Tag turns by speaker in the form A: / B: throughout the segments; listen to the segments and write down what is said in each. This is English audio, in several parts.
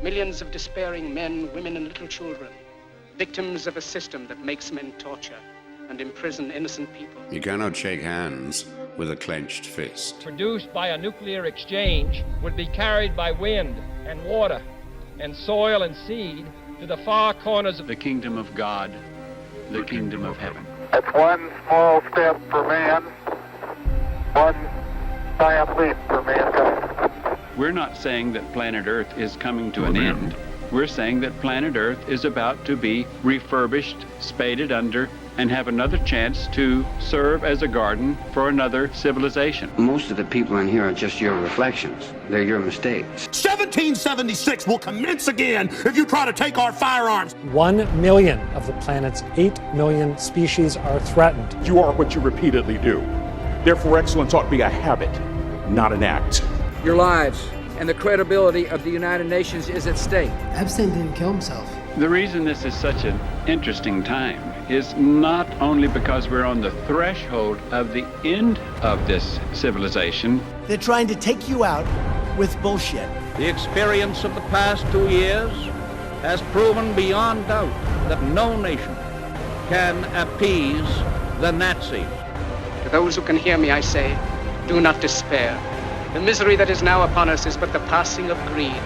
A: Millions of despairing men, women, and little children, victims of a system that makes men torture and imprison innocent people.
B: You cannot shake hands with a clenched fist.
C: Produced by a nuclear exchange would be carried by wind and water and soil and seed to the far corners of
D: the kingdom of God, the kingdom of heaven.
E: It's one small step for man, one giant leap for mankind.
D: We're not saying that planet Earth is coming to an end. We're saying that planet Earth is about to be refurbished, spaded under, and have another chance to serve as a garden for another civilization.
F: Most of the people in here are just your reflections. They're your mistakes.
G: 1776 will commence again if you try to take our firearms.
H: 1 million of the planet's 8 million species are threatened.
I: You are what you repeatedly do. Therefore, excellence ought to be a habit, not an act.
J: Your lives and the credibility of the United Nations is at stake.
K: Epstein didn't kill himself.
D: The reason this is such an interesting time is not only because we're on the threshold of the end of this civilization.
K: They're trying to take you out with bullshit.
L: The experience of the past 2 years has proven beyond doubt that no nation can appease the Nazis.
A: To those who can hear me, I say, do not despair. The misery that is now upon us is but the passing of greed,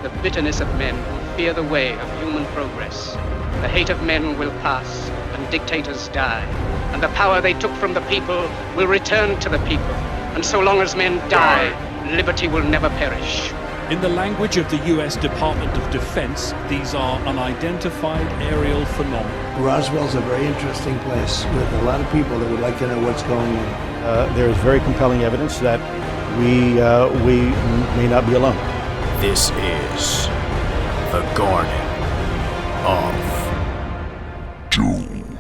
A: the bitterness of men who fear the way of human progress. The hate of men will pass, and dictators die, and the power they took from the people will return to the people. And so long as men die, liberty will never perish.
M: In the language of the U.S. Department of Defense, these are unidentified aerial phenomena.
N: Roswell's a very interesting place with a lot of people that would like to know what's going on.
O: There is very compelling evidence that we may not be alone.
P: This is the Garden of Doom.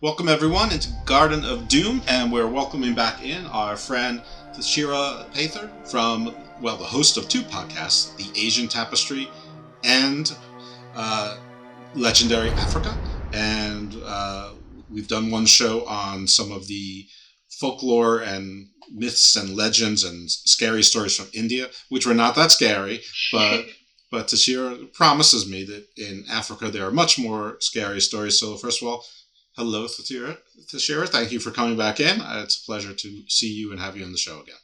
Q: Welcome everyone into Garden of Doom, and we're welcoming back in our friend Theshira Pather from, the host of two podcasts, The Asian Tapestry and Legendary Africa. And we've done one show on some of the folklore and myths and legends and scary stories from India, which were not that scary, but Theshira promises me that in Africa there are much more scary stories. So first of all, hello Theshira, thank you for coming back in. It's a pleasure to see you and have you on the show again.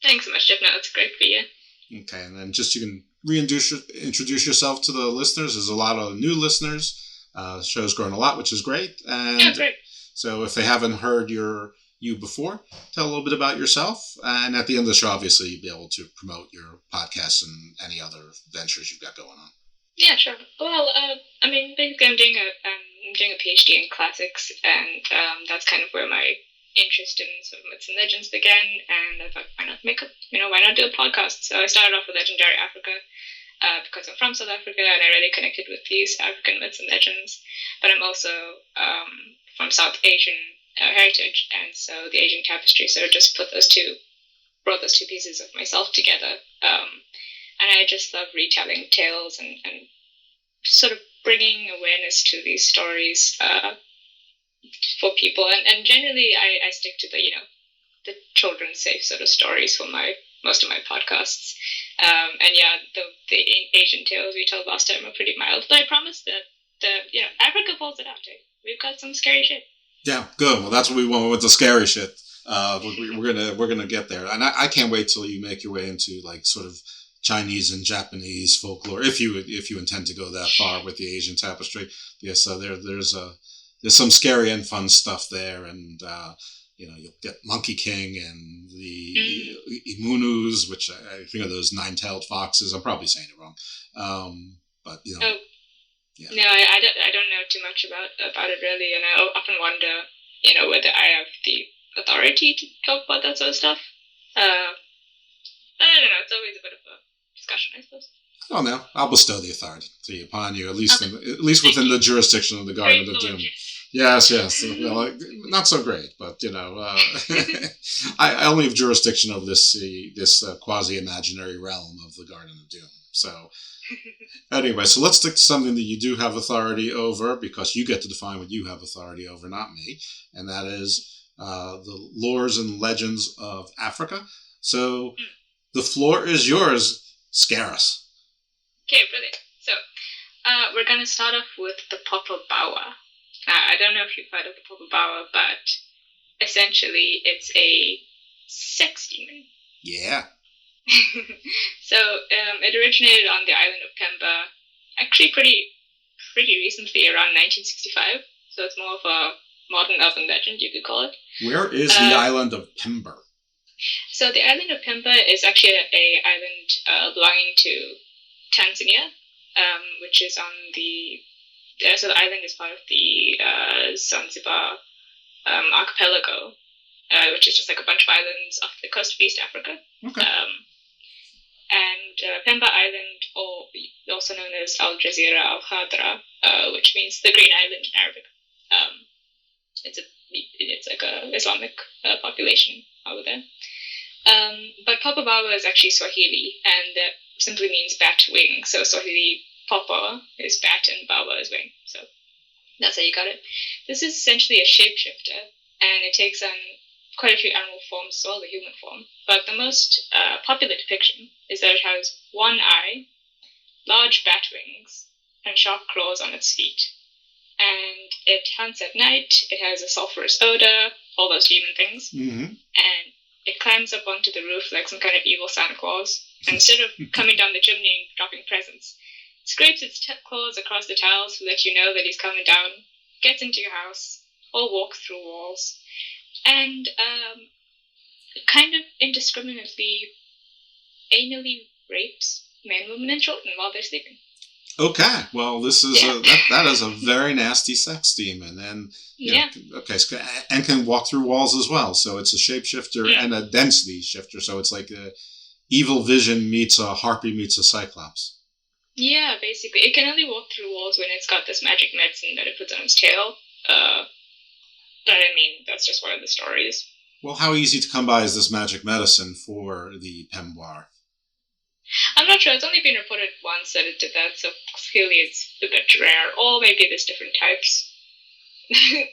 R: Thanks so much, Jeff. No, it's great to be here.
Q: Okay, and then just you can introduce yourself to the listeners. There's a lot of new listeners. The show's grown a lot, which is great. And
R: yeah, great.
Q: So if they haven't heard you before, tell a little bit about yourself, and at the end of the show, obviously, you'll be able to promote your podcast and any other ventures you've got going on.
R: Yeah, sure. Well, basically, I'm doing a PhD in classics, and that's kind of where my interest in sort of myths and legends began. And I thought, why not do a podcast? So I started off with Legendary Africa because I'm from South Africa, and I really connected with these African myths and legends. But I'm also from South Asian heritage, and so the Asian Tapestry sort of just brought those two pieces of myself together, and I just love retelling tales and sort of bringing awareness to these stories for people, and generally I stick to the children's safe sort of stories for most of my podcasts, the Asian tales we told last time are pretty mild, but I promise that Africa pulls it out. We've got some scary shit.
Q: Yeah, good. Well, that's what we want with the scary shit. We're gonna get there, and I can't wait till you make your way into like sort of Chinese and Japanese folklore, if you intend to go that far with the Asian Tapestry. Yes, there's some scary and fun stuff there, and you'll get Monkey King and the Imunus, which I think are those nine-tailed foxes. I'm probably saying it wrong, but Yeah.
R: No, I don't know too much about it really, and I often wonder, whether I have the authority to talk about that sort of stuff. I don't know. It's always a bit of a discussion, I suppose.
Q: Oh no, I'll bestow the authorty upon you, at least within the jurisdiction of the Garden of Doom. Yes. Well, not so great, but I only have jurisdiction of this quasi-imaginary realm of the Garden of Doom. So. Anyway, so let's stick to something that you do have authority over, because you get to define what you have authority over, not me, and that is the lores and legends of Africa. So the floor is yours. Scare us.
R: Okay, brilliant. So, we're going to start off with the Papa Bawa. I don't know if you've heard of the Papa Bawa, but essentially it's a sex demon.
Q: Yeah.
R: So, it originated on the island of Pemba, actually pretty recently, around 1965. So it's more of a modern urban legend, you could call it.
Q: Where is the island of Pemba?
R: So the island of Pemba is actually a island belonging to Tanzania, which is on the... so the island is part of the Zanzibar archipelago, which is just like a bunch of islands off the coast of East Africa.
Q: Okay.
R: And Pemba Island, or also known as Al Jazeera Al Khadra, which means the Green Island in Arabic. It's like a Islamic population over there. But Papa Bawa is actually Swahili, and that simply means bat wing. So Swahili Papa is bat and Bawa is wing. So that's how you got it. This is essentially a shapeshifter, and it takes on quite a few animal forms as well, the human form. But the most popular depiction is that it has one eye, large bat wings, and sharp claws on its feet. And it hunts at night, it has a sulfurous odor, all those demon things.
Q: Mm-hmm.
R: And it climbs up onto the roof like some kind of evil Santa Claus. And instead of coming down the chimney and dropping presents, it scrapes its claws across the tiles to let you know that he's coming down, gets into your house, or walks through walls. And kind of indiscriminately anally rapes men, women, and children while they're sleeping.
Q: Okay, well, this is that is a very nasty sex demon, and okay, so, and can walk through walls as well. So it's a shapeshifter and a density shifter. So it's like a evil vision meets a harpy meets a cyclops.
R: Yeah, basically, it can only walk through walls when it's got this magic medicine that it puts on its tail. But I mean, that's just one of the stories.
Q: Well, how easy to come by is this magic medicine for the Pemboir?
R: I'm not sure. It's only been reported once that it did that, so clearly it's a bit rare. Or maybe there's different types.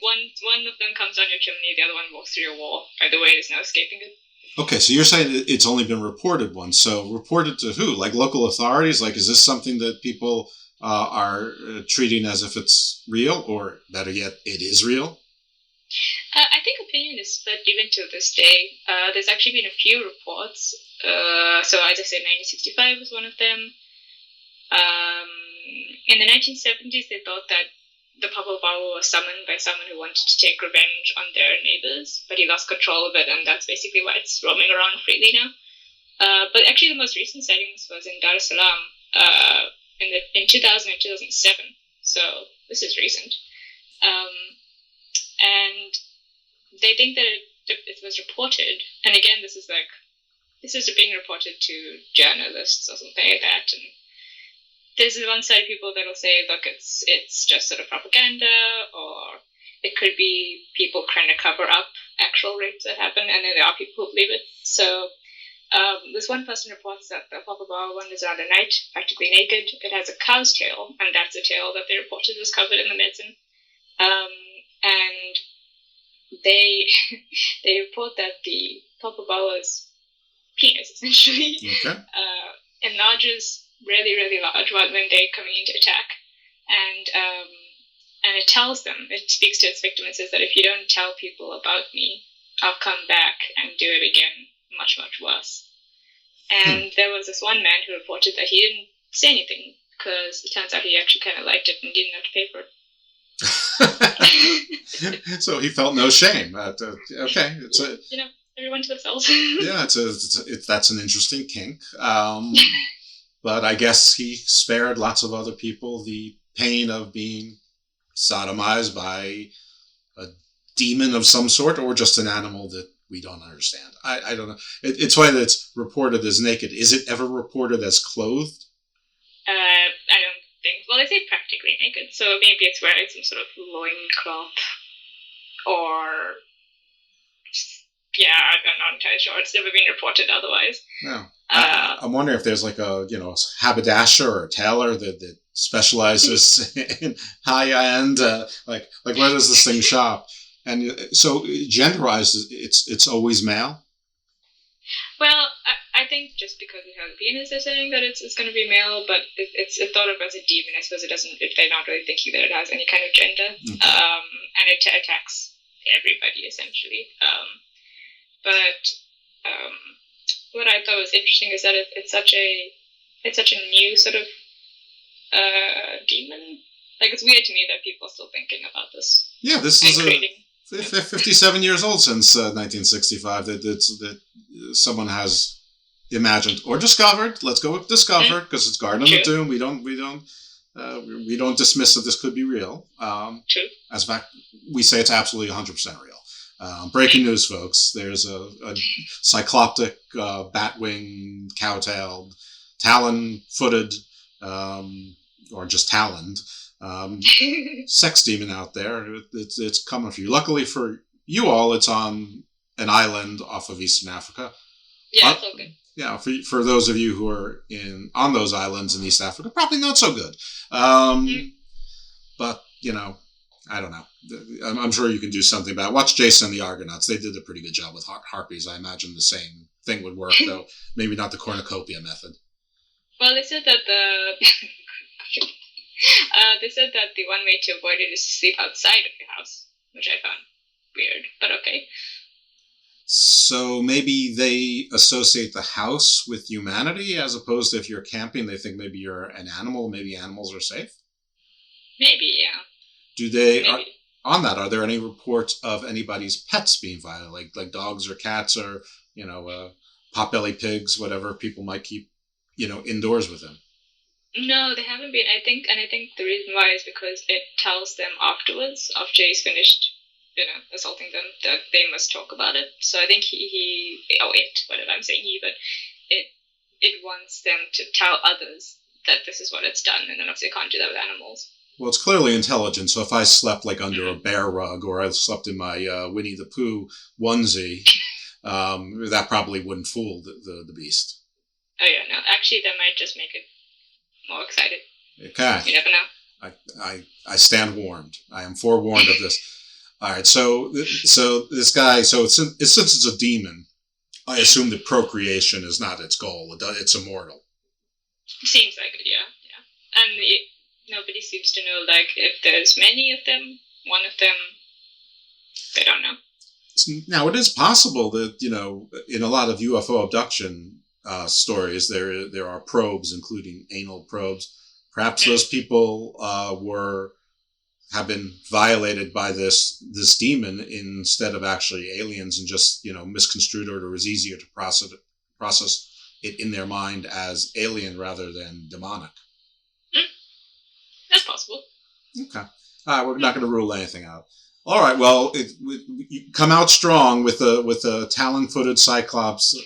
R: one of them comes down your chimney, the other one walks through your wall. Either way, there's no escaping it.
Q: Okay, so you're saying it's only been reported once. So reported to who? Like local authorities? Like, is this something that people are treating as if it's real? Or better yet, it is real?
R: I think opinion is split even to this day. There's actually been a few reports. So as I said, 1965 was one of them. In the 1970s, they thought that the Papa Bawa was summoned by someone who wanted to take revenge on their neighbors, but he lost control of it, and that's basically why it's roaming around freely now. But actually, the most recent sightings was in Dar es Salaam in 2000 and 2007. So this is recent. And they think that it was reported, and again, this is being reported to journalists or something like that, and there's one side of people that'll say, look, it's just sort of propaganda, or it could be people trying to cover up actual rapes that happen, and then there are people who believe it. So this one person reports that the Papa Bawa wanders around at night, practically naked. It has a cow's tail, and that's a tail that they reported was covered in the medicine. And they report that the Papa Bawa's penis, essentially, enlarges really, really large when they're coming into attack. And it tells them, it speaks to its victim and says that if you don't tell people about me, I'll come back and do it again, much, much worse. And there was this one man who reported that he didn't say anything because it turns out he actually kind of liked it and didn't have to pay for it.
Q: So he felt no shame. Okay, it's
R: everyone to themselves.
Q: Yeah, that's an interesting kink. But I guess he spared lots of other people the pain of being sodomized by a demon of some sort, or just an animal that we don't understand. I don't know. It's why that it's reported as naked. Is it ever reported as clothed?
R: I don't think. Well, they say practically naked, so maybe it's wearing some sort of loincloth, or I'm not entirely sure. It's never been reported otherwise.
Q: No. I'm wondering if there's like a haberdasher or a tailor that specializes in high end. Like where does this thing shop? And so genderized, it's always male.
R: Well, I I think just because it has a penis, they're saying that it's going to be male, but it's thought of as a demon. I suppose they're not really thinking that it has any kind of gender.
Q: Okay.
R: And it attacks everybody, essentially. But what I thought was interesting is that it's such a new sort of demon. Like, it's weird to me that people are still thinking about this.
Q: Yeah, this is 57 years old since 1965 that someone has imagined or discovered. Let's go with discovered, because it's Garden of the Doom. We don't dismiss that this could be real.
R: True.
Q: As a fact, we say it's absolutely 100% real. Breaking news, folks. There's a cycloptic, batwing, cow-tailed, talon-footed, or just taloned, sex demon out there. It's coming for you. Luckily for you all, it's on an island off of Eastern Africa.
R: Yeah, it's all good.
Q: Yeah, for those of you who are on those islands in East Africa, probably not so good. But, I don't know. I'm sure you can do something about it. Watch Jason and the Argonauts. They did a pretty good job with harpies. I imagine the same thing would work, though maybe not the cornucopia method.
R: Well, they said that the one way to avoid it is to sleep outside of your house, which I found weird, but okay.
Q: So maybe they associate the house with humanity, as opposed to if you're camping, they think maybe you're an animal, maybe animals are safe?
R: Maybe, yeah.
Q: Are there any reports of anybody's pets being violated, like dogs or cats or, potbelly pigs, whatever people might keep, indoors with them?
R: No, they haven't been. I think the reason why is because it tells them afterwards, after he's finished, assaulting them, that they must talk about it. So I think it wants them to tell others that this is what it's done, and then obviously they can't do that with animals.
Q: Well, it's clearly intelligent, so if I slept under a bear rug, or I slept in my Winnie the Pooh onesie, that probably wouldn't fool the beast.
R: Oh yeah, no, actually that might just make it more excited.
Q: Okay.
R: You never know.
Q: I stand warned. I am forewarned of this. All right, so this guy, since it's a demon, I assume that procreation is not its goal. It's immortal.
R: Seems like it, yeah. And nobody seems to know, if there's many of them, one of them, they don't know.
Q: Now, it is possible that, in a lot of UFO abduction stories, there are probes, including anal probes. Perhaps those people have been violated by this demon instead of actually aliens, and just misconstrued it, or it was easier to process it in their mind as alien rather than demonic.
R: That's possible.
Q: Okay. All right, we're not going to rule anything out. All right. Well, you come out strong with a talon-footed cyclops,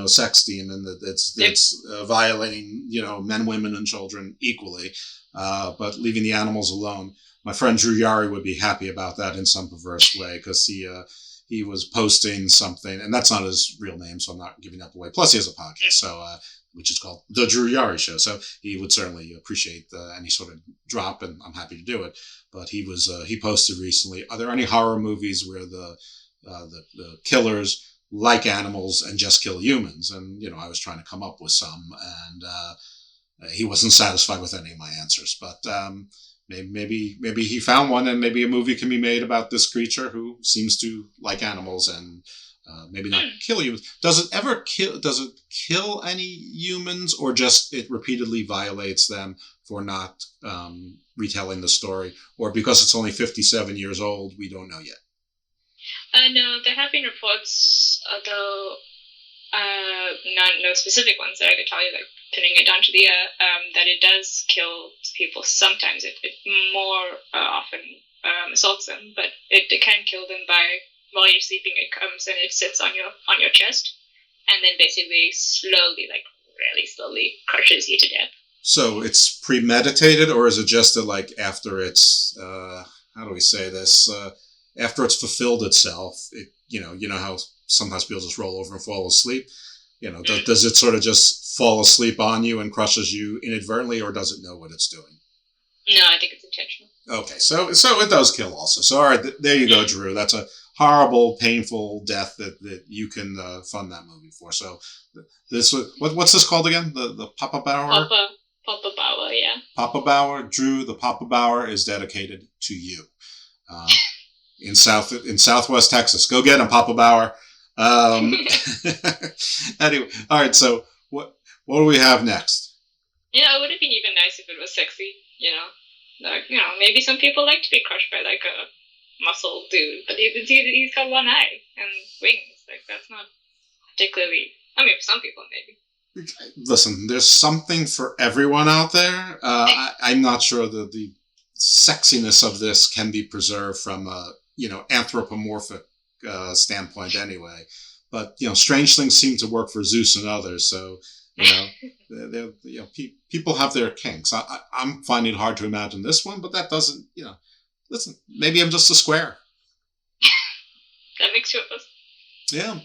Q: sex demon that's violating, men, women, and children equally, but leaving the animals alone. My friend Drew Yari would be happy about that in some perverse way, because he was posting something, and that's not his real name, so I'm not giving that away. Plus, he has a podcast, which is called The Drew Yari Show. So he would certainly appreciate any sort of drop, and I'm happy to do it. But he posted recently, are there any horror movies where the killers like animals and just kill humans? And, I was trying to come up with some, and he wasn't satisfied with any of my answers. But maybe he found one, and maybe a movie can be made about this creature who seems to like animals and maybe not kill humans. Does it kill any humans, or just it repeatedly violates them for not retelling the story? Or because it's only 57 years old, we don't know yet?
R: No, there have been reports, although no specific ones that I could tell you, pinning it down to the air, that it does kill people. Sometimes it more often assaults them, but it can kill them by, while you're sleeping, it comes and it sits on your chest, and then basically slowly, really slowly, crushes you to death. So
Q: it's premeditated, or is it just that, after it's how do we say this? After it's fulfilled itself, you know how sometimes people just roll over and fall asleep. Does it sort of just fall asleep on you and crushes you inadvertently, or does it know what it's doing?
R: No, I think it's intentional.
Q: Okay, so it does kill also. So all right, there you go, Drew. That's a horrible, painful death that you can fund that movie for. So this what's this called again? The Papa Bauer.
R: Papa Bauer, yeah.
Q: Papa Bauer, Drew. The Papa Bauer is dedicated to you. In Southwest Texas, go get him, Papa Bauer. Anyway, all right. So what do we have next?
R: Yeah, it would have been even nice if it was sexy. Maybe some people like to be crushed by like a muscle dude, but he's got one eye and wings. Like that's not particularly. I mean, for some people maybe.
Q: Listen, there's something for everyone out there. I'm not sure that the sexiness of this can be preserved from a anthropomorphic standpoint anyway. But strange things seem to work for Zeus and others. So people have their kinks. I'm finding it hard to imagine this one, but that doesn't. Listen, maybe I'm just a square.
R: That makes two of us.
Q: Yeah.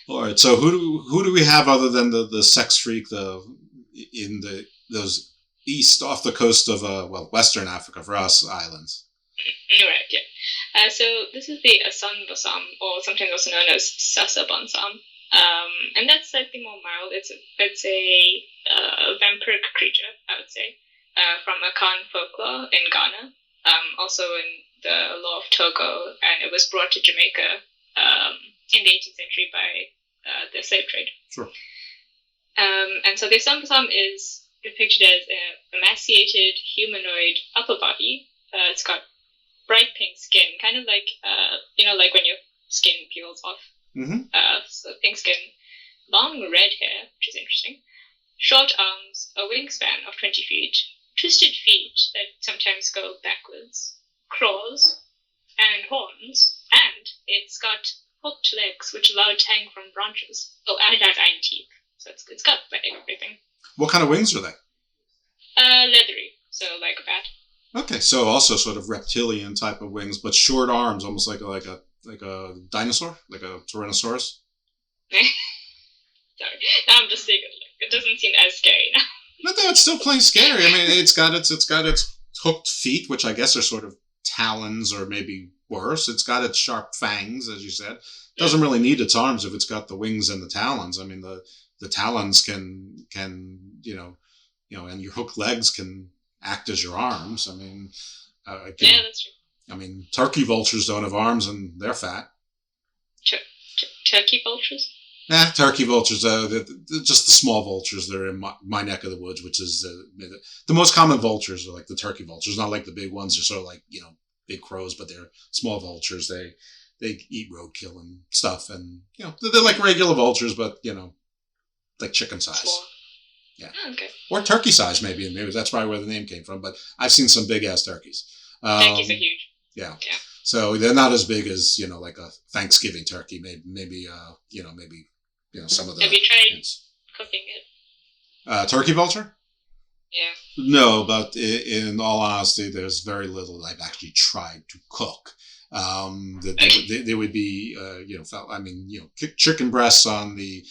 Q: All right. So who do we have other than the sex freak those east off the coast of Western Africa for us islands?
R: Right. Yeah. So this is the Asan Basam, or sometimes also known as Sasa Bansam, and that's slightly more mild. It's a vampiric creature, I would say, from Akan folklore in Ghana, also in the law of Togo, and it was brought to Jamaica in the 18th century by the slave trade.
Q: Sure.
R: And so the Asan Basam is depicted as an emaciated humanoid upper body. It's got bright pink skin, kind of like like when your skin peels off.
Q: Mm-hmm.
R: So pink skin, long red hair, which is interesting, short arms, a wingspan of 20 feet, twisted feet that sometimes go backwards, claws, and horns, and it's got hooked legs which allow it to hang from branches. Oh, and it has iron teeth, so it's got everything.
Q: What kind of wings are they?
R: Leathery, so like a bat.
Q: Okay, so also sort of reptilian type of wings, but short arms, almost like a dinosaur, like a Tyrannosaurus.
R: Sorry, now I'm just saying it doesn't seem as scary now.
Q: No, it's still plain scary. I mean, it's got its hooked feet, which I guess are sort of talons or maybe worse. It's got its sharp fangs, as you said. It doesn't really need its arms if it's got the wings and the talons. I mean, the talons can and your hooked legs can act as your arms. I mean,
R: yeah, that's true.
Q: I mean, turkey vultures don't have arms and they're fat.
R: Turkey vultures?
Q: Nah, turkey vultures, they're just the small vultures. They're in my neck of the woods, which is the most common vultures are like the turkey vultures, not like the big ones. They're sort of like, big crows, but they're small vultures. They eat roadkill and stuff. And, they're like regular vultures, but, like chicken size.
R: Small.
Q: Yeah.
R: Oh, okay.
Q: Or turkey size, maybe. Maybe that's probably where the name came from. But I've seen some big ass turkeys.
R: Turkeys are huge.
Q: Yeah. So they're not as big as, like a Thanksgiving turkey. Maybe some of the.
R: Have you tried cooking it?
Q: Turkey vulture?
R: Yeah.
Q: No, but in all honesty, there's very little I've actually tried to cook. They would be, chicken breasts on a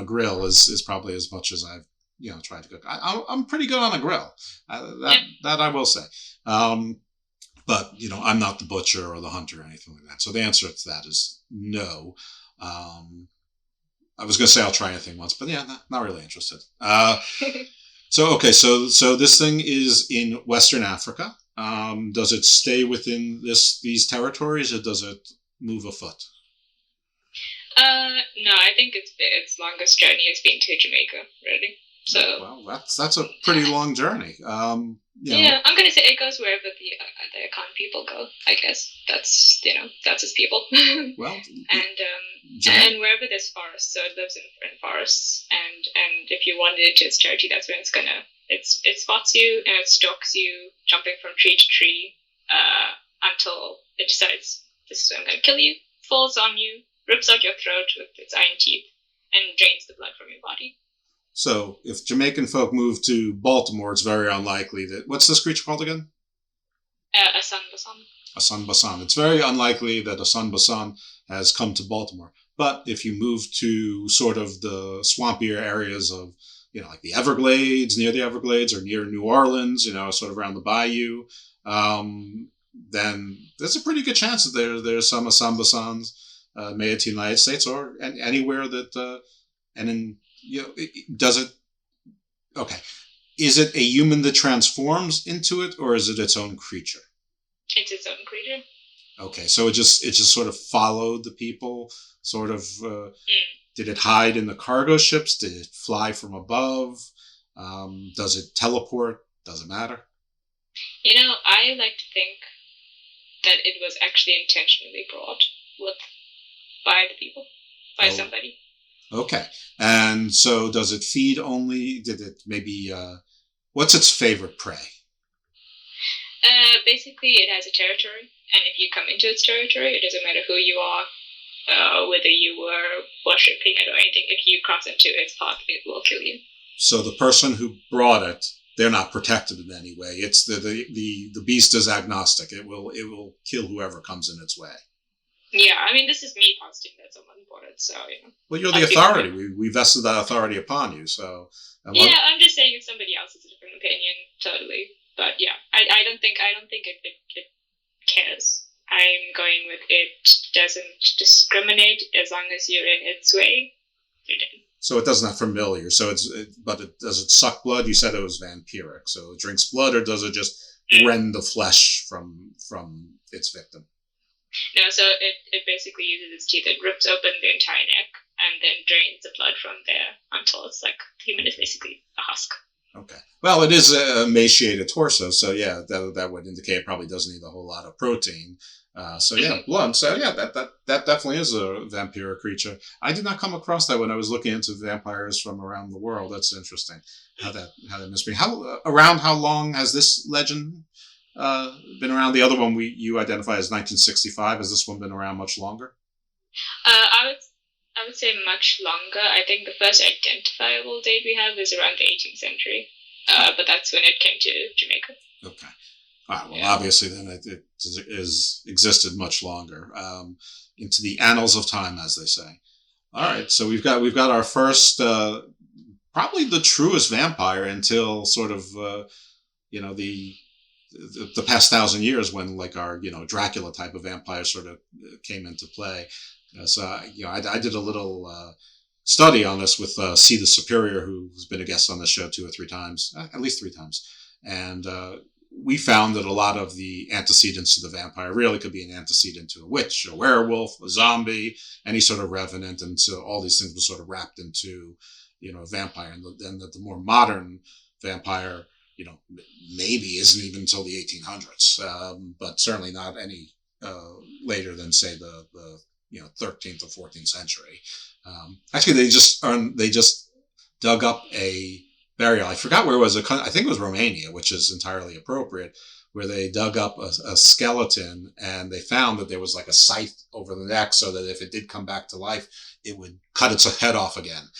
Q: grill is probably as much as I've tried to cook. I'm pretty good on a grill. That I will say. But I'm not the butcher or the hunter or anything like that. So the answer to that is no. I was going to say I'll try anything once, but yeah, not really interested. So this thing is in Western Africa. Does it stay within these territories, or does it move afoot?
R: No, I think its longest journey has been to Jamaica, really. So
Q: well, that's a pretty long journey.
R: Yeah, I'm gonna say it goes wherever the Akan people go. I guess that's its people.
Q: Well,
R: and wherever there's forests, so it lives in forests, and if you wander into its territory, that's when it spots you and it stalks you, jumping from tree to tree, until it decides this is when I'm gonna kill you, falls on you, rips out your throat with its iron teeth, and drains the blood from your body.
Q: So, if Jamaican folk move to Baltimore, it's very unlikely that... What's this creature called again?
R: Asan Basam.
Q: Asan Basam. It's very unlikely that Asan Basam has come to Baltimore. But if you move to sort of the swampier areas of, like the Everglades, near the Everglades, or near New Orleans, sort of around the bayou, then there's a pretty good chance that there's some Asamba-sans made it to the United States or anywhere that, and then, does it, okay. Is it a human that transforms into it, or is it its own creature?
R: It's its own creature.
Q: Okay, so it just sort of followed the people, sort of, did it hide in the cargo ships? Did it fly from above? Does it teleport? Does it matter?
R: I like to think that it was actually intentionally brought by the people, by somebody.
Q: Okay, and so does it feed only? Did it maybe? What's its favorite prey?
R: Basically, it has a territory, and if you come into its territory, it doesn't matter who you are, whether you were worshipping it or anything. If you cross into its path, it will kill you. So
Q: the person who brought it, they're not protected in any way. It's the beast is agnostic. It will kill whoever comes in its way.
R: Yeah, I mean, this is me positing that someone bought it, so
Q: Well, you're the authority. We vested that authority upon you, so.
R: Yeah, I'm just saying if somebody else has a different opinion, totally. But yeah, I don't think it cares. I'm going with it doesn't discriminate as long as you're in its way. You're dead.
Q: So it doesn't have familiar. So does it suck blood? You said it was vampiric. So it drinks blood, or does it just rend the flesh from its victim?
R: No, so it basically uses its teeth. It rips open the entire neck and then drains the blood from there until it's like human is basically a husk.
Q: Okay. Well, it is a emaciated torso, so yeah, that would indicate it probably doesn't need a whole lot of protein. So yeah, blood. So yeah, that definitely is a vampiric creature. I did not come across that when I was looking into vampires from around the world. That's interesting. How that must be. How long has this legend been around? The other one you identify as 1965. Has this one been around much longer?
R: I would say much longer. I think the first identifiable date we have is around the 18th century, but that's when it came to Jamaica.
Q: Okay. All right. Well, obviously, then it is existed much longer, into the annals of time, as they say. All right. So we've got our first, probably the truest vampire until sort of, the past 1,000 years when like our Dracula type of vampire sort of came into play. So I did a little study on this with C. the Superior, who's been a guest on this show 2 or 3 times, at least 3 times, and we found that a lot of the antecedents to the vampire really could be an antecedent to a witch, a werewolf, a zombie, any sort of revenant, and so all these things were sort of wrapped into a vampire, and then the more modern vampire maybe isn't even until the 1800s, but certainly not any later than say the 13th or 14th century. Actually, they just dug up a burial. I forgot where it was. I think it was Romania, which is entirely appropriate, where they dug up a skeleton and they found that there was like a scythe over the neck, so that if it did come back to life, it would cut its head off again.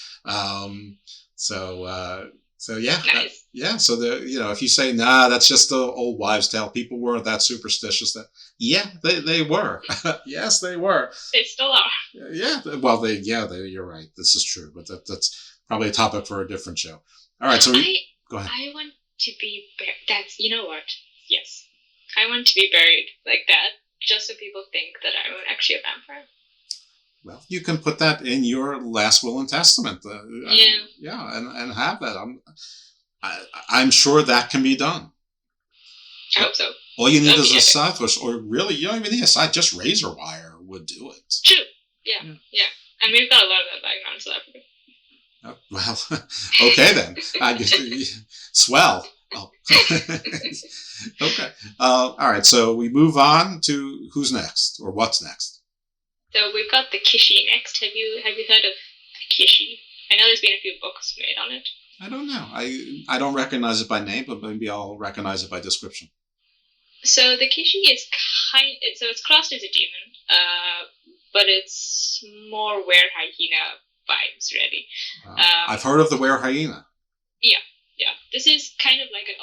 Q: So yeah,
R: nice.
Q: Yeah. So if you say, nah, that's just the old wives' tale, people weren't that superstitious. They were. Yes, they were.
R: They still are.
Q: Yeah. Well, you're right. This is true, but that's probably a topic for a different show. All right. So go ahead.
R: I want to be buried. What? Yes, I want to be buried like that, just so people think that I'm actually a vampire.
Q: Well, you can put that in your last will and testament. And have that. I'm sure that can be done.
R: I hope so.
Q: All you need is a scythe, or really, you don't even need a scythe. Just razor wire would do it.
R: True. Yeah. And we've got a lot of that background in South Africa.
Q: Oh, well, okay then. Swell. Oh. Okay. All right. So we move on to who's next, or what's next.
R: So we've got the Kishi next. Have you heard of the Kishi? I know there's been a few books made on it.
Q: I don't know. I don't recognize it by name, but maybe I'll recognize it by description.
R: So the Kishi is it's classed as a demon, but it's more were-hyena vibes, really.
Q: I've heard of the were-hyena.
R: Yeah. This is kind of like an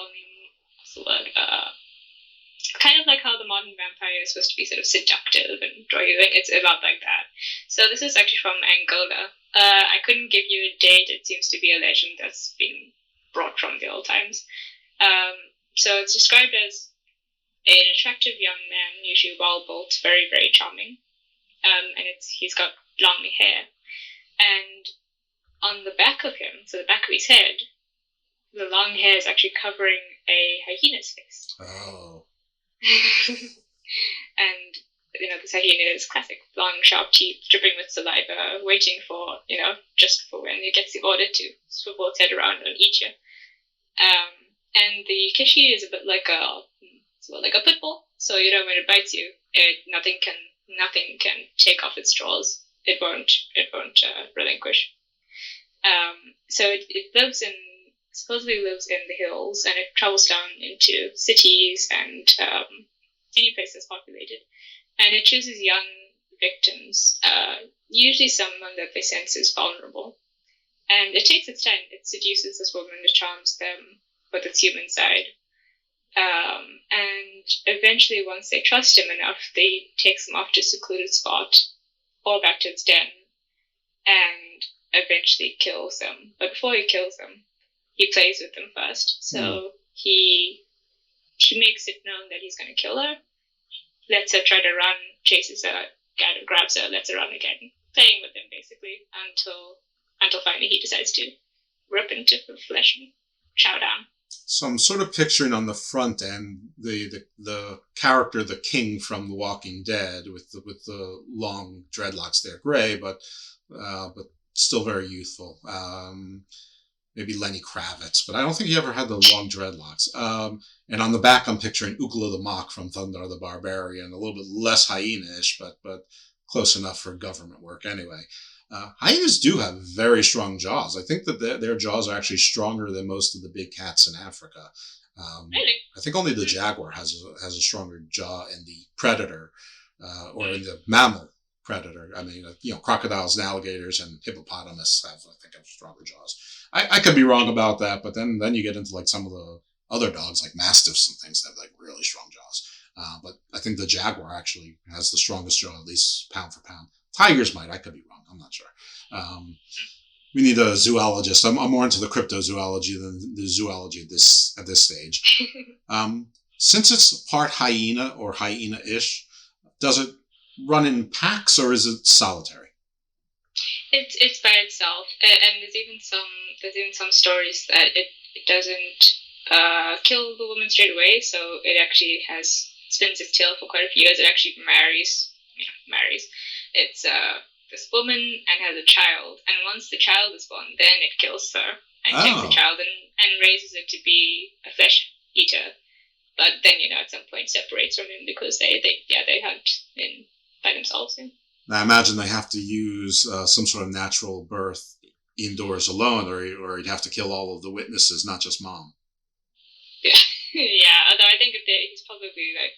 R: kind of like how the modern vampire is supposed to be sort of seductive and draw you in. It's about like that. So this is actually from Angola. I couldn't give you a date. It seems to be a legend that's been brought from the old times. So it's described as an attractive young man, usually well-built, very, very charming. And he's got long hair. And on the back of him, so the back of his head, the long hair is actually covering a hyena's face.
Q: Oh.
R: And, this hyena is classic. Long, sharp teeth, dripping with saliva, waiting for, just for when it gets the order to swivel its head around and eat you. And the Kishi is a bit like a pit bull. So, when it bites you, nothing can take off its jaws. It won't relinquish. So it supposedly lives in the hills, and it travels down into cities and any place that's populated. And it chooses young victims, usually someone that they sense is vulnerable. And it takes its time. It seduces this woman, it charms them with its human side. And eventually, once they trust him enough, they takes them off to a secluded spot or back to its den and eventually kills them. But before he kills them, he plays with them first. So he makes it known that he's going to kill her, lets her try to run, chases her, grabs her, lets her run again, playing with them basically until finally he decides to rip into her flesh and chow down.
Q: So I'm sort of picturing on the front end the character, the king from The Walking Dead, with the long dreadlocks. They're gray, but still very youthful. Maybe Lenny Kravitz, but I don't think he ever had the long dreadlocks. And on the back, I'm picturing Ukla the Mock from Thunder the Barbarian, a little bit less hyena-ish, but close enough for government work anyway. Hyenas do have very strong jaws. I think that their jaws are actually stronger than most of the big cats in Africa.
R: Really?
Q: I think only the jaguar has a stronger jaw in the predator, or in the mammal predator. I mean, crocodiles and alligators and hippopotamus have stronger jaws. I could be wrong about that, but then you get into like some of the other dogs, like mastiffs and things, that have like really strong jaws. But I think the jaguar actually has the strongest jaw, at least pound for pound. Tigers might. I could be wrong. I'm not sure. We need a zoologist. I'm more into the cryptozoology than the zoology at this stage. Since it's part hyena or hyena-ish, does it run in packs or is it solitary?
R: It's by itself, and there's even some stories that it doesn't kill the woman straight away. So it actually spins its tail for quite a few years. It actually marries. It's this woman and has a child, and once the child is born, then it kills her and takes the child and raises it to be a flesh eater. But then at some point separates from him because they hunt by themselves. Yeah.
Q: Now, I imagine they have to use some sort of natural birth indoors alone, or you'd have to kill all of the witnesses, not just mom.
R: Yeah, yeah. Although I think he's probably like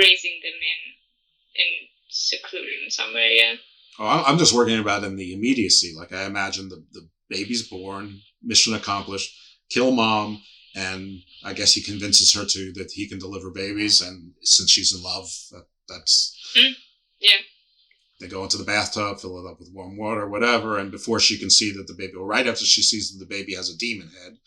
R: raising them in seclusion somewhere. Yeah.
Q: Oh, I'm just worrying about in the immediacy. Like I imagine the baby's born, mission accomplished, kill mom, and I guess he convinces her that he can deliver babies, and since she's in love, that's.
R: Yeah.
Q: They go into the bathtub, fill it up with warm water, whatever, and before she can see that the baby, or right after she sees that the baby has a demon head,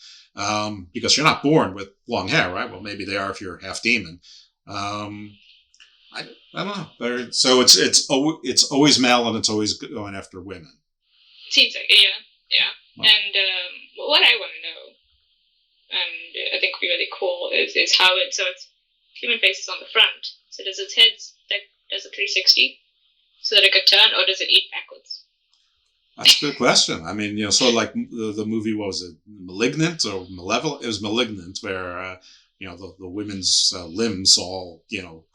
Q: because you're not born with long hair, right? Well, maybe they are if you're half demon. I don't know. So it's always male and it's always going after women.
R: Seems like it, yeah. Wow. And what I want to know, and I think would be really cool, is how its human face is on the front. So does its head does a 360 so that it could turn, or does it eat backwards?
Q: That's a good question. I mean, sort of like the movie, what was it, Malignant or Malevolent? It was Malignant, where the women's limbs all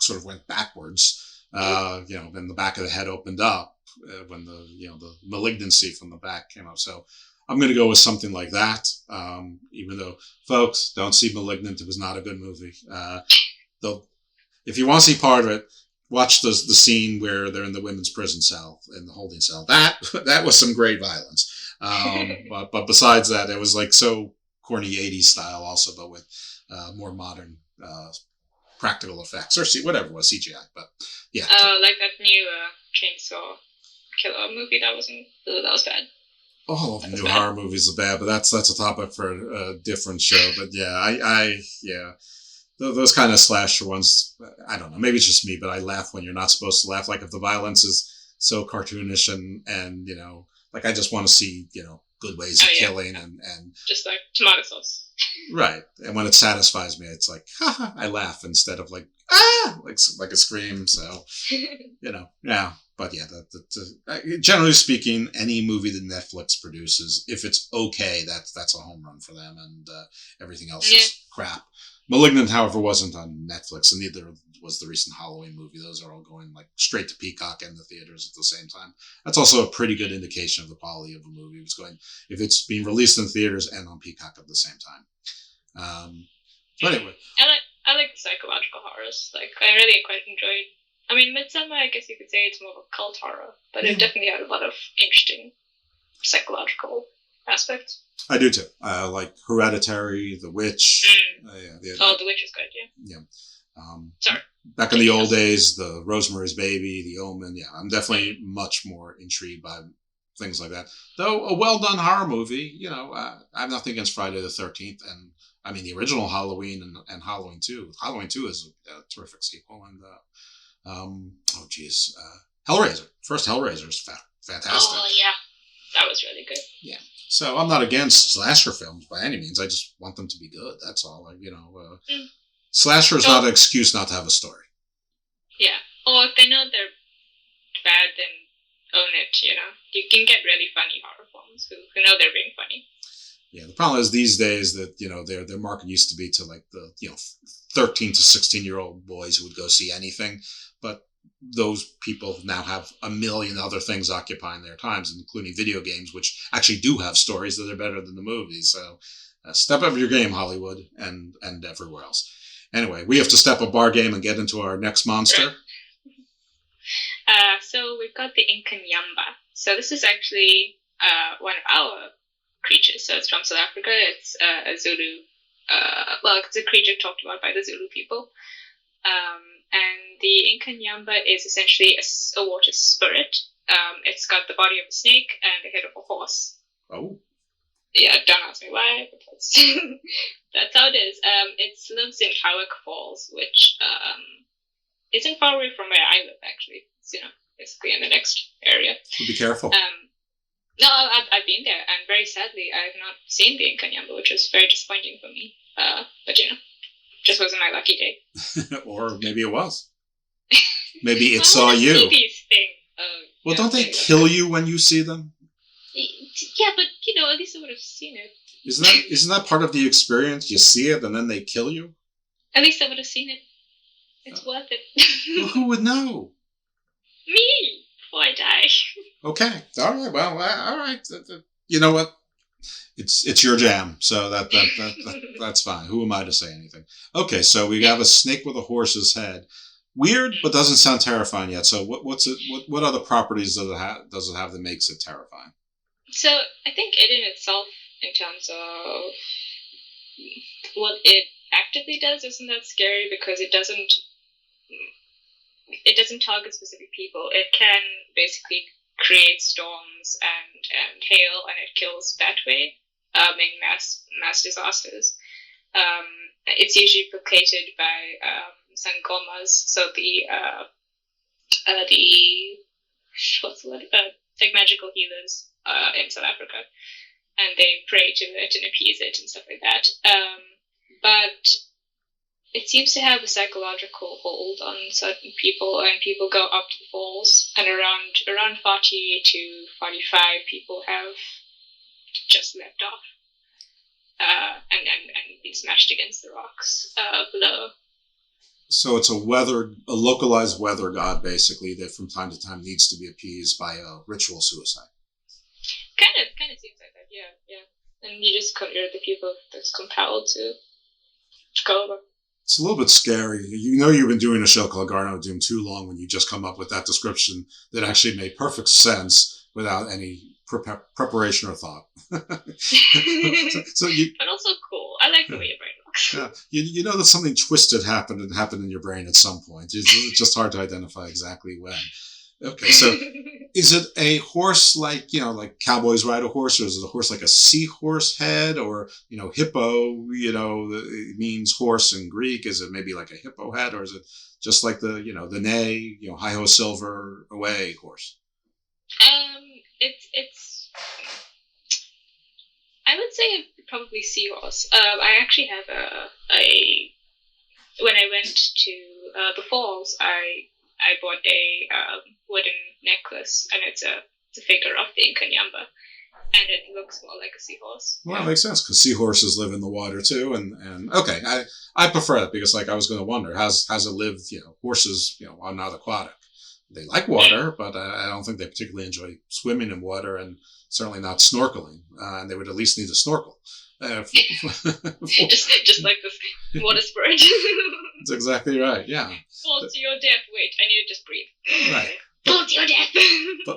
Q: sort of went backwards. Then the back of the head opened up when the malignancy from the back came up. So I'm going to go with something like that. Even though, folks, don't see Malignant. It was not a good movie. Though, if you want to see part of it, watch the scene where they're in the women's prison cell, in the holding cell. That was some great violence. But besides that, it was like so corny 80s style also, but with more modern practical effects, or whatever it was, CGI. But yeah.
R: Like that new Chainsaw Killer movie, that was bad.
Q: All of the new horror movies are bad, but that's a topic for a different show. But yeah, those kind of slasher ones, I don't know, maybe it's just me, but I laugh when you're not supposed to laugh. Like if the violence is so cartoonish and you know, like I just want to see, you know, good ways of killing and
R: just like tomato sauce.
Q: Right. And when it satisfies me, it's like, haha, I laugh instead of like, like a scream. So, you know, yeah. But yeah, generally speaking, any movie that Netflix produces, if it's okay, that's a home run for them, and everything else is crap. Malignant, however, wasn't on Netflix, and neither was the recent Halloween movie. Those are all going like straight to Peacock and the theaters at the same time. That's also a pretty good indication of the quality of a movie. It's going if it's being released in theaters and on Peacock at the same time. But anyway,
R: I like the psychological horrors. Like I really quite enjoyed. I mean, Midsummer, I guess you could say it's more of a cult horror, but it definitely had a lot of interesting psychological aspects.
Q: I do too. Like Hereditary, The Witch.
R: The Witch is good, yeah. Sorry.
Q: Back in the old days, the Rosemary's Baby, The Omen. Yeah, I'm definitely much more intrigued by things like that. Though a well-done horror movie, you know, I have nothing against Friday the 13th, and I mean the original Halloween and Halloween 2. Halloween 2 is a terrific sequel, and Hellraiser. First Hellraiser is fantastic.
R: Oh yeah, that was really good.
Q: Yeah. So I'm not against slasher films by any means. I just want them to be good. That's all. Like, you know, slasher is not an excuse not to have a story.
R: Yeah. Or if they know they're bad, then own it. You know, you can get really funny horror films who know they're being funny.
Q: Yeah. The problem is these days that, you know, their market used to be to like the, you know, 13 to 16-year-old boys who would go see anything, but those people now have a million other things occupying their times, including video games, which actually do have stories that are better than the movies. So step up your game, Hollywood, and everywhere else. Anyway, we have to step up our game and get into our next monster.
R: So we've got the Inkanyamba. So this is actually one of our creatures. So it's from South Africa. It's a Zulu. It's a creature talked about by the Zulu people. And the Inkanyamba is essentially a water spirit. It's got the body of a snake and the head of a horse.
Q: Oh.
R: Yeah, don't ask me why, but that's, that's how it is. It lives in Howick Falls, which isn't far away from where I live, actually. It's, you know, basically in the next area.
Q: Be careful.
R: No, I've been there, and very sadly, I have not seen the Inkanyamba, which was very disappointing for me. But, you know, just wasn't my lucky day.
Q: Or maybe it was. Maybe it saw you.
R: These things.
Q: Well, don't they kill you when you see them?
R: Yeah, but, you know, at least I would have seen it.
Q: Isn't that part of the experience? You see it and then they kill you?
R: At least I would have seen it. It's worth it.
Q: Well, who would know?
R: Me! Before I die.
Q: Okay. All right. Well, all right. You know what? It's your jam, so that's fine. Who am I to say anything? Okay, so we have a snake with a horse's head. Weird, but doesn't sound terrifying yet. So what other properties does it have that makes it terrifying?
R: So I think it in itself, in terms of what it actively does, isn't that scary because it doesn't target specific people. It can basically create storms and hail, and it kills that way. In mass disasters. It's usually placated by sangomas, so the what's the word? Like magical healers in South Africa, and they pray to it and appease it and stuff like that. But it seems to have a psychological hold on certain people, and people go up to the falls, and around 40 to 45 people have just leapt off and been smashed against the rocks below.
Q: So it's a localized weather god, basically, that from time to time needs to be appeased by a ritual suicide.
R: Kind of seems like that, yeah. And you're the people that's compelled to go over.
Q: It's a little bit scary. You know you've been doing a show called Garden of Doom too long when you just come up with that description that actually made perfect sense without any preparation or thought.
R: But also cool. I like the way your brain works.
Q: Yeah, you know that something twisted happened in your brain at some point. It's just hard to identify exactly when. Okay, so is it a horse like cowboys ride a horse, or is it a horse like a seahorse head, or hippo? It means horse in Greek. Is it maybe like a hippo head, or is it just like the the neigh, hi ho silver away horse?
R: It's I would say probably seahorse. I actually have when I went to the falls, I bought a wooden necklace, and it's a figure of the Inca Nyamba, and it looks more like a seahorse.
Q: Well, that makes sense because seahorses live in the water too, and okay, I prefer that because I was going to wonder how's it live? Horses are not aquatic. They like water, but I don't think they particularly enjoy swimming in water, and certainly not snorkeling. And they would at least need a snorkel.
R: just like this water spirit.
Q: That's exactly right. Yeah.
R: Fall to your death. Wait, I need to just breathe.
Q: Right.
R: Fall to your death.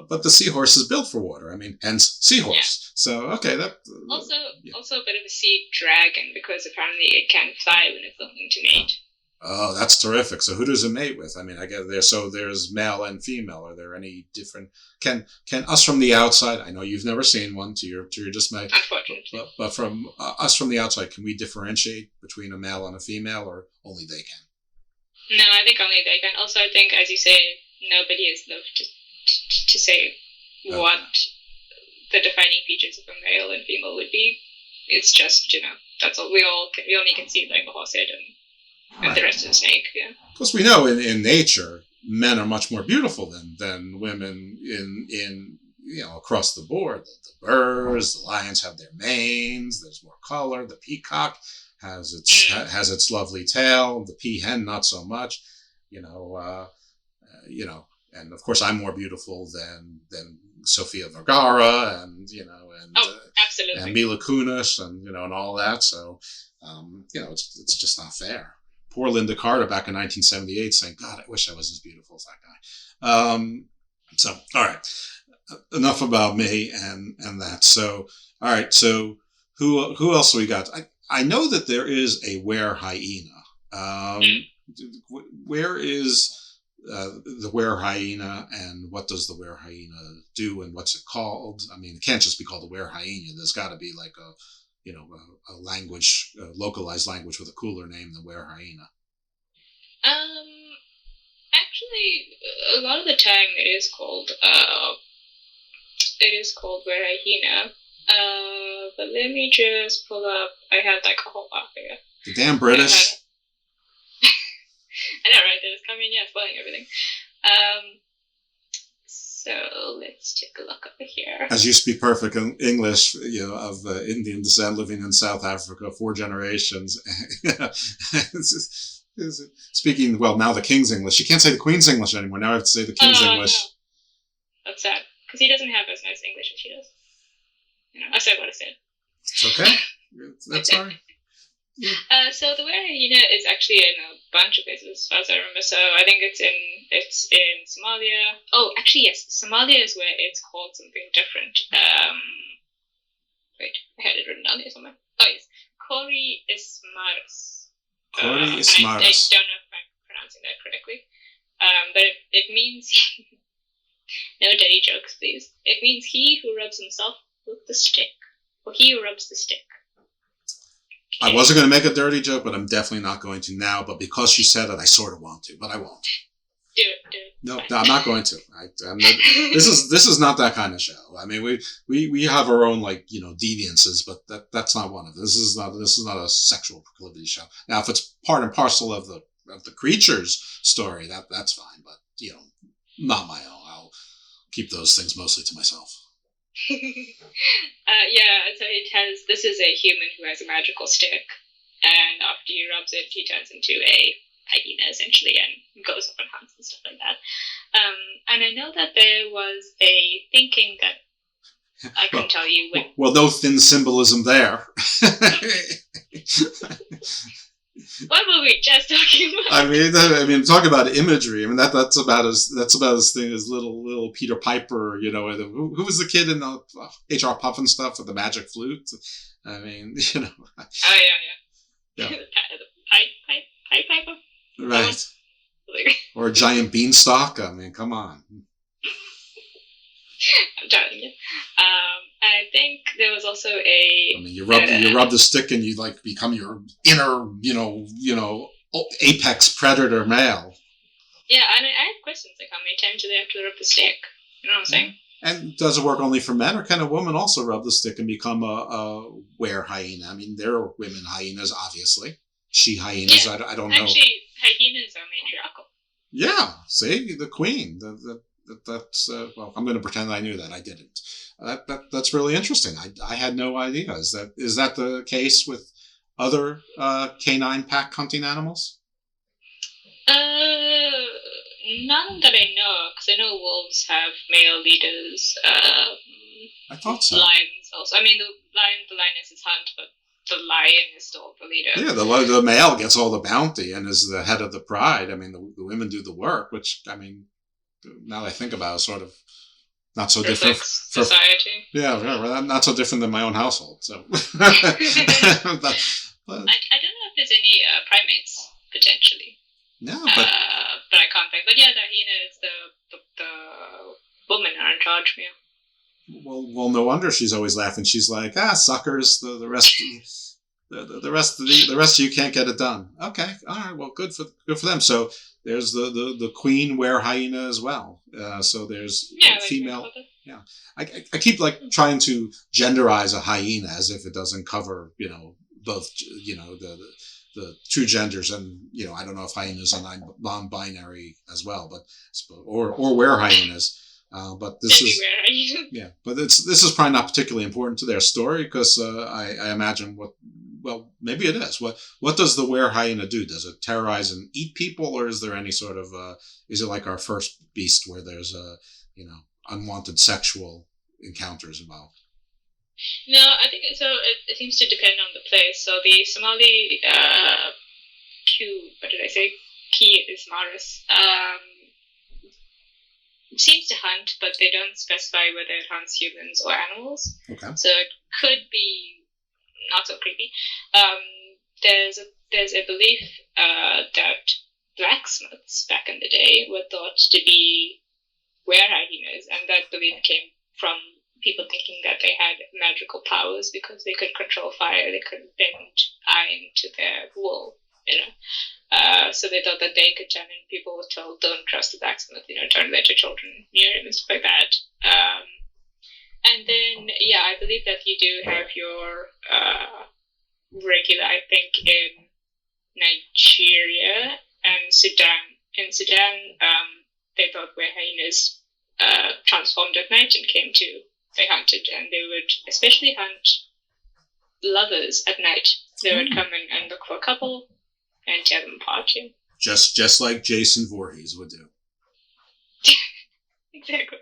Q: but the seahorse is built for water. I mean, hence seahorse. Yeah. So okay, that
R: also a bit of a sea dragon because apparently it can fly when it's looking to mate.
Q: Oh, that's terrific. So who does it mate with? I mean, I guess there's male and female. Are there any different? Can us from the outside? I know you've never seen one to your dismay.
R: Unfortunately.
Q: But from us from the outside, can we differentiate between a male and a female, or only they can?
R: No, I think only they can. Also, I think, as you say, nobody has lived to say what the defining features of a male and female would be. It's just that's all we only can see like the horse head and the rest of the snake. Yeah.
Q: Of course, we know in nature, men are much more beautiful than women in across the board. The birds, the lions have their manes. There's more color. The peacock has its lovely tail. The peahen not so much. And of course, I'm more beautiful than Sofia Vergara and
R: absolutely,
Q: and Mila Kunis and and all that. So it's just not fair. Poor Linda Carter back in 1978 saying, God, I wish I was as beautiful as that guy. So, all right. Enough about me and that. So, all right. So who else we got? I know that there is a were hyena. Where is the were hyena, and what does the were hyena do, and what's it called? I mean, it can't just be called the were hyena. There's got to be like a language, a localized language with a cooler name than were hyena.
R: Actually, a lot of the time it is called were hyena. But let me just pull up. I had like a whole lot here.
Q: The damn British.
R: I know, right? They're just coming in, spoiling everything. So let's take a look over here.
Q: As you speak perfect English, of Indian descent, living in South Africa 4 generations. Speaking, well, now the King's English. You can't say the Queen's English anymore. Now I have to say the King's English.
R: No. That's sad, because he doesn't have as nice English as she does. I said what I said.
Q: It's okay. That's all right. Yeah.
R: So the were hyena is actually in a bunch of places, as far as I remember. So I think it's in Somalia. Oh, actually, yes, Somalia is where it's called something different. Wait, I had it written down here somewhere. Oh yes, Cori Ismaris.
Q: Cori Ismaris.
R: I don't know if I'm pronouncing that correctly. But it means no dirty jokes, please. It means he who rubs himself with the stick, or he who rubs the stick.
Q: I wasn't going to make a dirty joke, but I'm definitely not going to now. But because she said it, I sort of want to, but I won't.
R: Do it.
Q: No, I'm not going to. I'm not, this is not that kind of show. I mean, we have our own deviances, but that's not one of them. This is not a sexual proclivity show. Now, if it's part and parcel of the creature's story, that's fine. But not my own. I'll keep those things mostly to myself.
R: So this is a human who has a magical stick, and after he rubs it, he turns into a hyena essentially and goes off and hunts and stuff like that. And I know that there was a thinking that I couldn't tell you when.
Q: Well, no thin symbolism there.
R: What were we just talking about?
Q: I mean, talk about imagery. I mean, that's about as thing as little Peter Piper. Who was the kid in the H.R. Puffin stuff with the magic flute? I mean,
R: Oh yeah. The pipe Piper.
Q: Right. Or a giant beanstalk. I mean, come on.
R: I'm telling you. I think there was also a.
Q: I mean, you rub the stick and you like become your inner, apex predator male.
R: Yeah, and I have questions like how many times do they have to rub the stick? You know what I'm saying?
Q: And does it work only for men, or can a woman also rub the stick and become a were hyena? I mean, there are women hyenas, obviously. She hyenas, yeah. I don't know.
R: Actually, hyenas are matriarchal.
Q: Yeah, see, the queen. That's well, I'm going to pretend I knew that. I didn't. That's really interesting. I had no idea. Is that the case with other canine pack hunting animals?
R: None that I know, because I know wolves have male leaders.
Q: I thought so.
R: Lions also. I mean, the lionesses hunt, but the lion is still the leader.
Q: Yeah, the male gets all the bounty and is the head of the pride. I mean, the women do the work, which, I mean, now that I think about it, sort of not so different.
R: Society.
Q: Yeah, not so different than my own household. So.
R: I don't know if there's any primates, potentially.
Q: No, but
R: I can't think. But yeah, the hyena is the women are in charge. Yeah.
Q: Well, no wonder she's always laughing. She's like, suckers. The rest of you can't get it done. Okay, all right. Well, good for them. So there's the queen were hyena as well. So there's female. Yeah, I keep like trying to genderize a hyena as if it doesn't cover both the two genders, and I don't know if hyenas are non-binary as well, but or were hyenas. But this is but this is probably not particularly important to their story because I imagine maybe it is. What does the were hyena do? Does it terrorize and eat people, or is there any sort of is it like our first beast where there's unwanted sexual encounters involved?
R: No, I think so. It seems to depend on the place. So the Somali P. ismaris seems to hunt, but they don't specify whether it hunts humans or animals.
Q: Okay.
R: So it could be not so creepy. There's a belief that blacksmiths back in the day were thought to be were hyenas, and that belief came from people thinking that they had magical powers because they could control fire, they could bend iron to their wool, so they thought that they could turn in. People were told, don't trust the blacksmith, don't let your children near him and stuff like that. And then, I believe that you do have your regular, I think, in Nigeria and Sudan. In Sudan, they thought were hyenas transformed at night and they hunted, and they would especially hunt lovers at night. They would come and look for a couple and tear them apart. Yeah.
Q: Just like Jason Voorhees would do.
R: Exactly.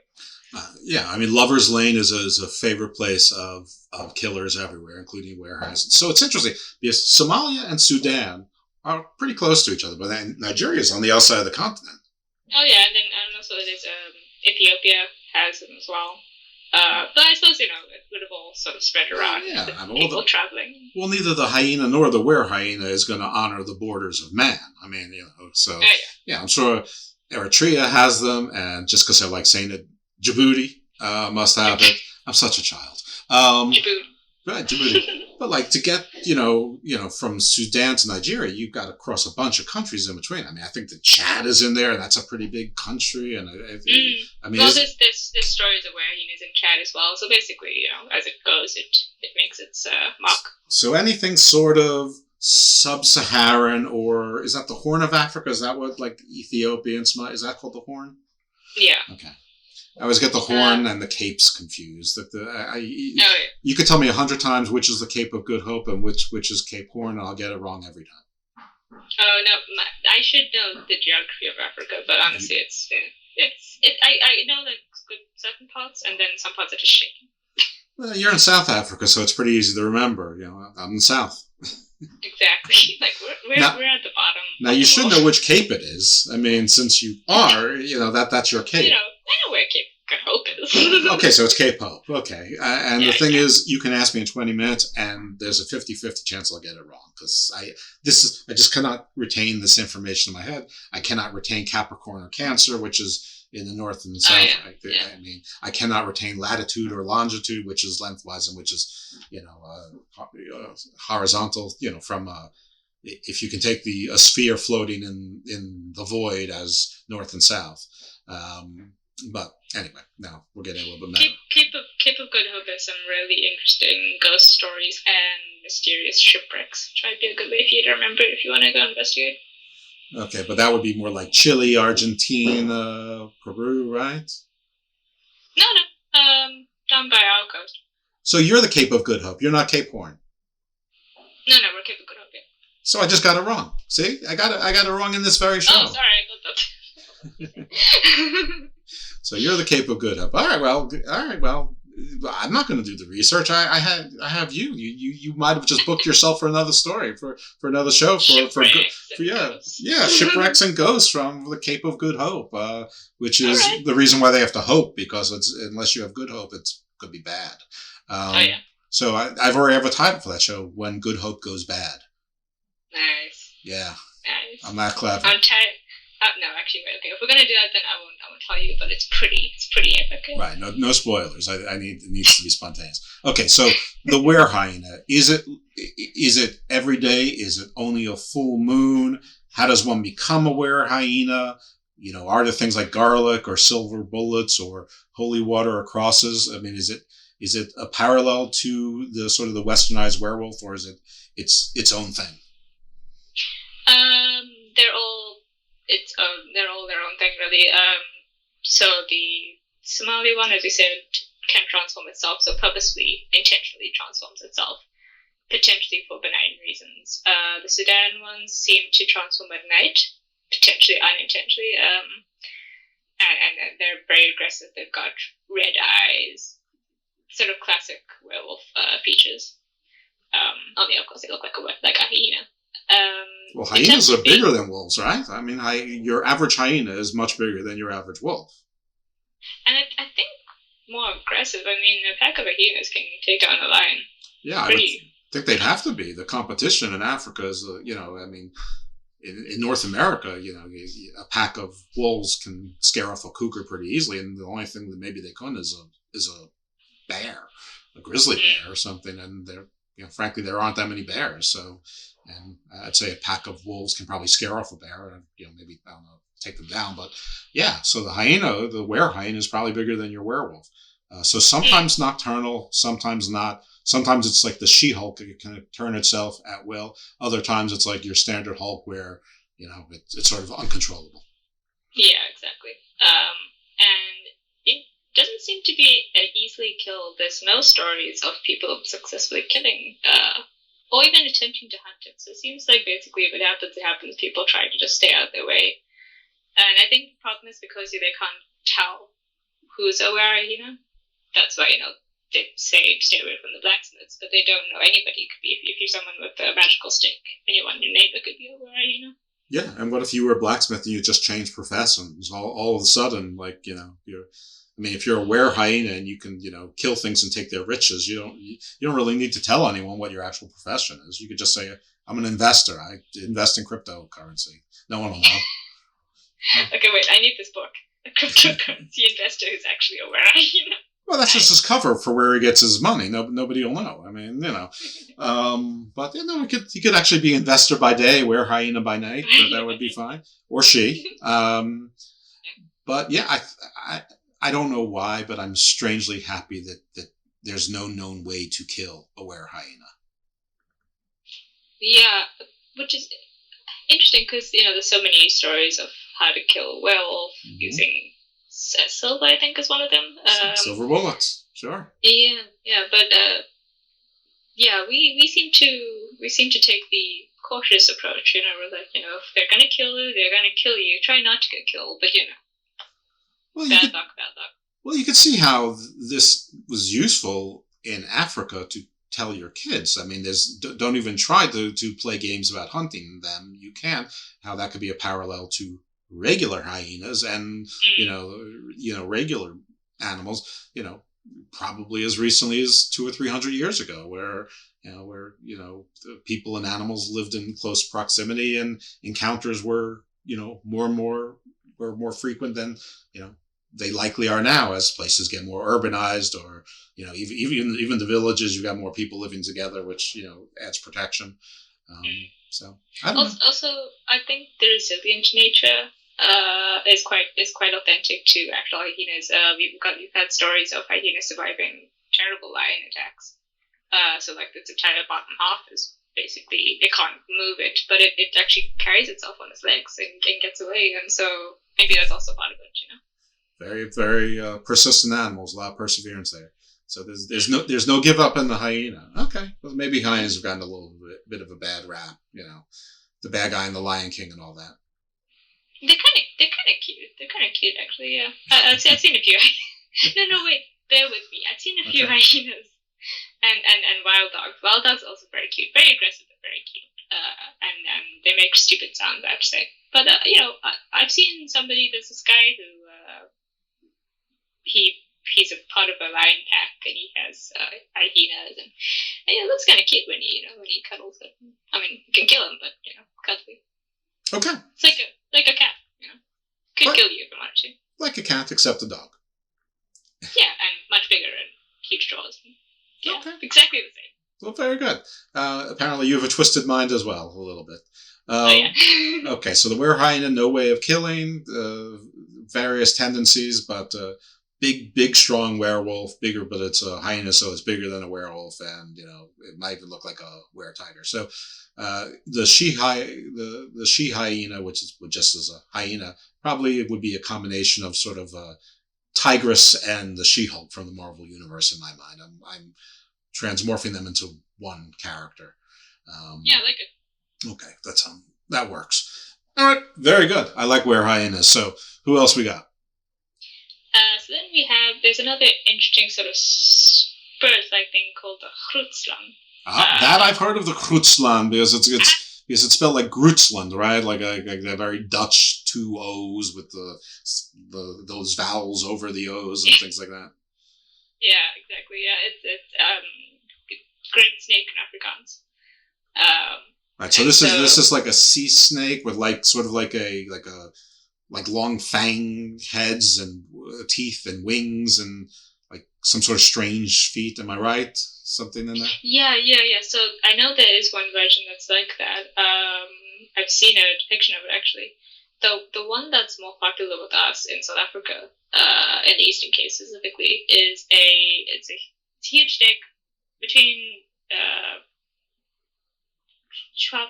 Q: I mean, Lover's Lane is a favorite place of killers everywhere, including warehouses. So it's interesting because Somalia and Sudan are pretty close to each other, but then Nigeria is on the outside of the continent.
R: Oh yeah, and then also there's Ethiopia has them as well. But I suppose, it would have all sort of spread around. People traveling.
Q: Well, neither the hyena nor the were hyena is going to honor the borders of man. I mean, so, I'm sure Eritrea has them, and just because I like saying it, Djibouti must have it. I'm such a child.
R: Djibouti.
Q: Right, Djibouti. But like to get, from Sudan to Nigeria, you've got to cross a bunch of countries in between. I mean, I think that Chad is in there, and that's a pretty big country. And I mean,
R: well, there's stories of where he's in Chad as well. So basically, as it goes, it makes its mark.
Q: So anything sort of sub-Saharan, or is that the Horn of Africa? Is that what like Ethiopia and Somalia? Is that called the Horn?
R: Yeah.
Q: Okay. I always get the Horn and the Capes confused. You could tell me 100 times which is the Cape of Good Hope and which is Cape Horn, and I'll get it wrong every time.
R: Oh no, I should know the geography of Africa, but honestly, I know like certain parts, and then some parts are just shaky.
Q: Well, you're in South Africa, so it's pretty easy to remember. I'm in the South.
R: Exactly. Like we're at the bottom.
Q: Now you should know which Cape it is. I mean, since you are, that's your Cape.
R: I know where Cape Good Hope is.
Q: Okay, so it's Cape Hope. Okay. And the thing is, you can ask me in 20 minutes, and there's a 50-50 chance I'll get it wrong, because I just cannot retain this information in my head. I cannot retain Capricorn or Cancer, which is in the north and the south. I mean, I cannot retain latitude or longitude, which is lengthwise and which is, horizontal, from if you can take a sphere floating in the void as north and south. But anyway, now we're getting a little bit meta.
R: Cape of Good Hope has some really interesting ghost stories and mysterious shipwrecks, which might be a good way for you to remember if you want to go investigate.
Q: Okay, but that would be more like Chile, Argentina, Peru, right?
R: No, down by our coast.
Q: So you're the Cape of Good Hope. You're not Cape Horn.
R: No, we're Cape of Good Hope. Yeah.
Q: So I just got it wrong. See, I got it wrong in this very show.
R: Oh, sorry, I got that.
Q: So you're the Cape of Good Hope. All right. Well, I'm not going to do the research. I have you. You might have just booked yourself for another story, for another show, for shipwrecks and ghosts from the Cape of Good Hope, which is the reason why they have to hope, because unless you have good hope, it could be bad. So I've already have a title for that show: When Good Hope Goes Bad.
R: Nice.
Q: Yeah.
R: Nice.
Q: I'm that clever.
R: I'm tired. No, actually, wait. Okay, if we're gonna do that, then I won't tell you. But it's pretty epic.
Q: Right. No spoilers. It needs to be spontaneous. Okay. So the were hyena, is it every day? Is it only a full moon? How does one become a were hyena? Are there things like garlic or silver bullets or holy water or crosses? I mean, is it a parallel to the sort of the westernized werewolf, or is it its own thing?
R: They're all their own thing, really. So the Somali one, as we said, can transform itself, so purposely, intentionally transforms itself, potentially for benign reasons. The Sudan ones seem to transform at night, potentially unintentionally, and they're very aggressive. They've got red eyes, sort of classic werewolf features. Of course, they look like a hyena.
Q: Well, hyenas are bigger than wolves, right? I mean, your average hyena is much bigger than your average wolf.
R: And I think more aggressive. I mean, a pack of hyenas can take down a lion.
Q: Yeah, I think they'd have to be. The competition in Africa is, in North America, a pack of wolves can scare off a cougar pretty easily, and the only thing that maybe they couldn't is a bear, a grizzly bear or something, and frankly, there aren't that many bears, so... And I'd say a pack of wolves can probably scare off a bear and, maybe, I don't know, take them down. But yeah, so the were hyena is probably bigger than your werewolf. So sometimes nocturnal, sometimes not. Sometimes it's like the She-Hulk, it can turn itself at will. Other times it's like your standard Hulk where, it's sort of uncontrollable.
R: Yeah, exactly. And it doesn't seem to be easily killed. There's no stories of people successfully killing or even attempting to hunt it. So it seems like basically if it happens, people try to just stay out of their way. And I think the problem is because they can't tell who's a were hyena. That's why, they say stay away from the blacksmiths, but they don't know anybody. Could be if you're someone with a magical stick, anyone in your neighbor could be a were hyena. Yeah,
Q: and what if you were a blacksmith and you just changed professions? All of a sudden, if you're a were hyena and you can, kill things and take their riches, you don't really need to tell anyone what your actual profession is. You could just say, I'm an investor. I invest in cryptocurrency. No one will know.
R: Okay, wait, I need this book. A cryptocurrency investor who's actually a were hyena.
Q: Well, that's just his cover for where he gets his money. Nobody will know. I mean, but he could actually be investor by day, were hyena by night. That would be fine, or she. But yeah, I don't know why, but I'm strangely happy that there's no known way to kill a were hyena.
R: Yeah, which is interesting because, there's so many stories of how to kill a werewolf using silver, I think, is one of them.
Q: Silver bullets, sure.
R: Yeah, but we seem to take the cautious approach. We're like, if they're gonna kill you, they're gonna kill you. Try not to get killed, but bad luck.
Q: Well, you can see how this was useful in Africa to tell your kids. I mean, don't even try to play games about hunting them. You can. How that could be a parallel to regular hyenas and regular animals. Probably as recently as 200 or 300 years ago, where people and animals lived in close proximity and encounters were more and more were more frequent than, they likely are now as places get more urbanized, or, even the villages, you've got more people living together, which, adds protection. So I don't know.
R: Also, I think the resilient nature is quite authentic to actual hyenas. We've had stories of hyenas surviving terrible lion attacks. So like its entire bottom half is basically, it can't move it, but it actually carries itself on its legs and gets away, and so maybe that's also part of it,
Q: Very, very persistent animals, a lot of perseverance there. So there's no give up in the hyena. Okay, well maybe hyenas have gotten a little bit of a bad rap, the bad guy in the Lion King and all that.
R: They're kind of cute. They're kind of cute, actually. Yeah, I've seen a few. No, wait, bear with me. I've seen a few hyenas and wild dogs. Wild dogs are also very cute, very aggressive, but very cute. And they make stupid sounds, I have to say. But I've seen somebody. There's this guy who he's a part of a lion pack, and he has hyenas, and it looks kind of cute when he cuddles them. I mean, you can kill him, but cuddly.
Q: Okay.
R: It's like a cat, Could kill you if you wanted to.
Q: Like a cat, except a dog.
R: Yeah, and much bigger and huge jaws. Yeah,
Q: okay.
R: Exactly the same.
Q: Well, very good. Apparently you have a twisted mind as well, a little bit.
R: Yeah.
Q: Okay, so the were-hyena, no way of killing, various tendencies, but big, strong werewolf, bigger, but it's a hyena, so it's bigger than a werewolf, and, it might even look like a were-tiger. So the she hyena, which just is a hyena, probably would be a combination of sort of Tigress and the She-Hulk from the Marvel Universe in my mind. I'm transmorphing them into one character.
R: Yeah, I like it.
Q: Okay, that works. All right, very good. I like were hyenas. So who else we got?
R: So then there's another interesting sort of bird-like thing called the Grutslang.
Q: That I've heard of the Grutslang because it's spelled like Grutsland, right? Like a very Dutch two O's with those vowels over the O's and things like that.
R: Yeah, exactly. Yeah, it's great snake in Afrikaans.
Q: Right. So this is like a sea snake with sort of like long fang heads and teeth and wings and like some sort of strange feet. Am I right? Something in there?
R: Yeah. So I know there is one version that's like that. I've seen a depiction of it actually. The one that's more popular with us in South Africa, in the Eastern Cape specifically, is it's a huge snake between 12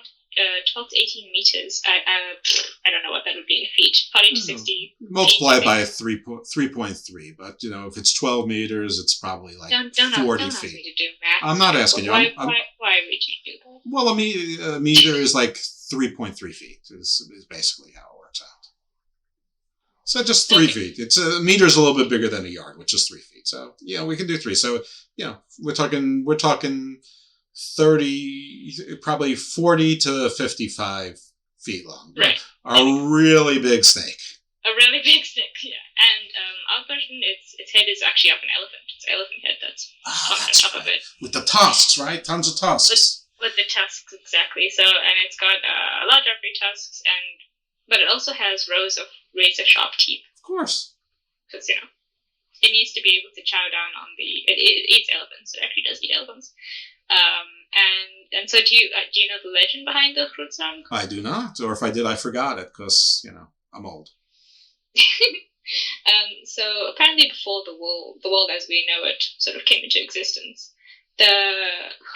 R: to 18 meters. I don't know what that would be in feet. 40 to 60.
Q: Multiply it by 3.3, but if it's 12 meters, it's probably like 40 feet.
R: Don't ask me to do math.
Q: I'm not asking you.
R: Why would you do that?
Q: Well, a meter is like 3.3 feet. Is basically how it works out. So just 3 feet. It's a meter's a little bit bigger than a yard, which is 3 feet. So we can do 3. So we're talking 30, probably 40 to 55 feet long.
R: Right.
Q: A really big snake.
R: A really big snake, yeah. And our version, its head is actually of an elephant. It's an elephant head that's on top of it.
Q: With the tusks, right? Tons of tusks.
R: With the tusks, exactly. So, and it's got a lot of tusks, but it also has rows of razor-sharp teeth.
Q: Of course.
R: Because, it needs to be able to chow down on it eats elephants. It actually does eat elephants. And so do you know the legend behind the Grutslang?
Q: I do not, or if I did, I forgot it because I'm old.
R: So apparently, before the world as we know it sort of came into existence, the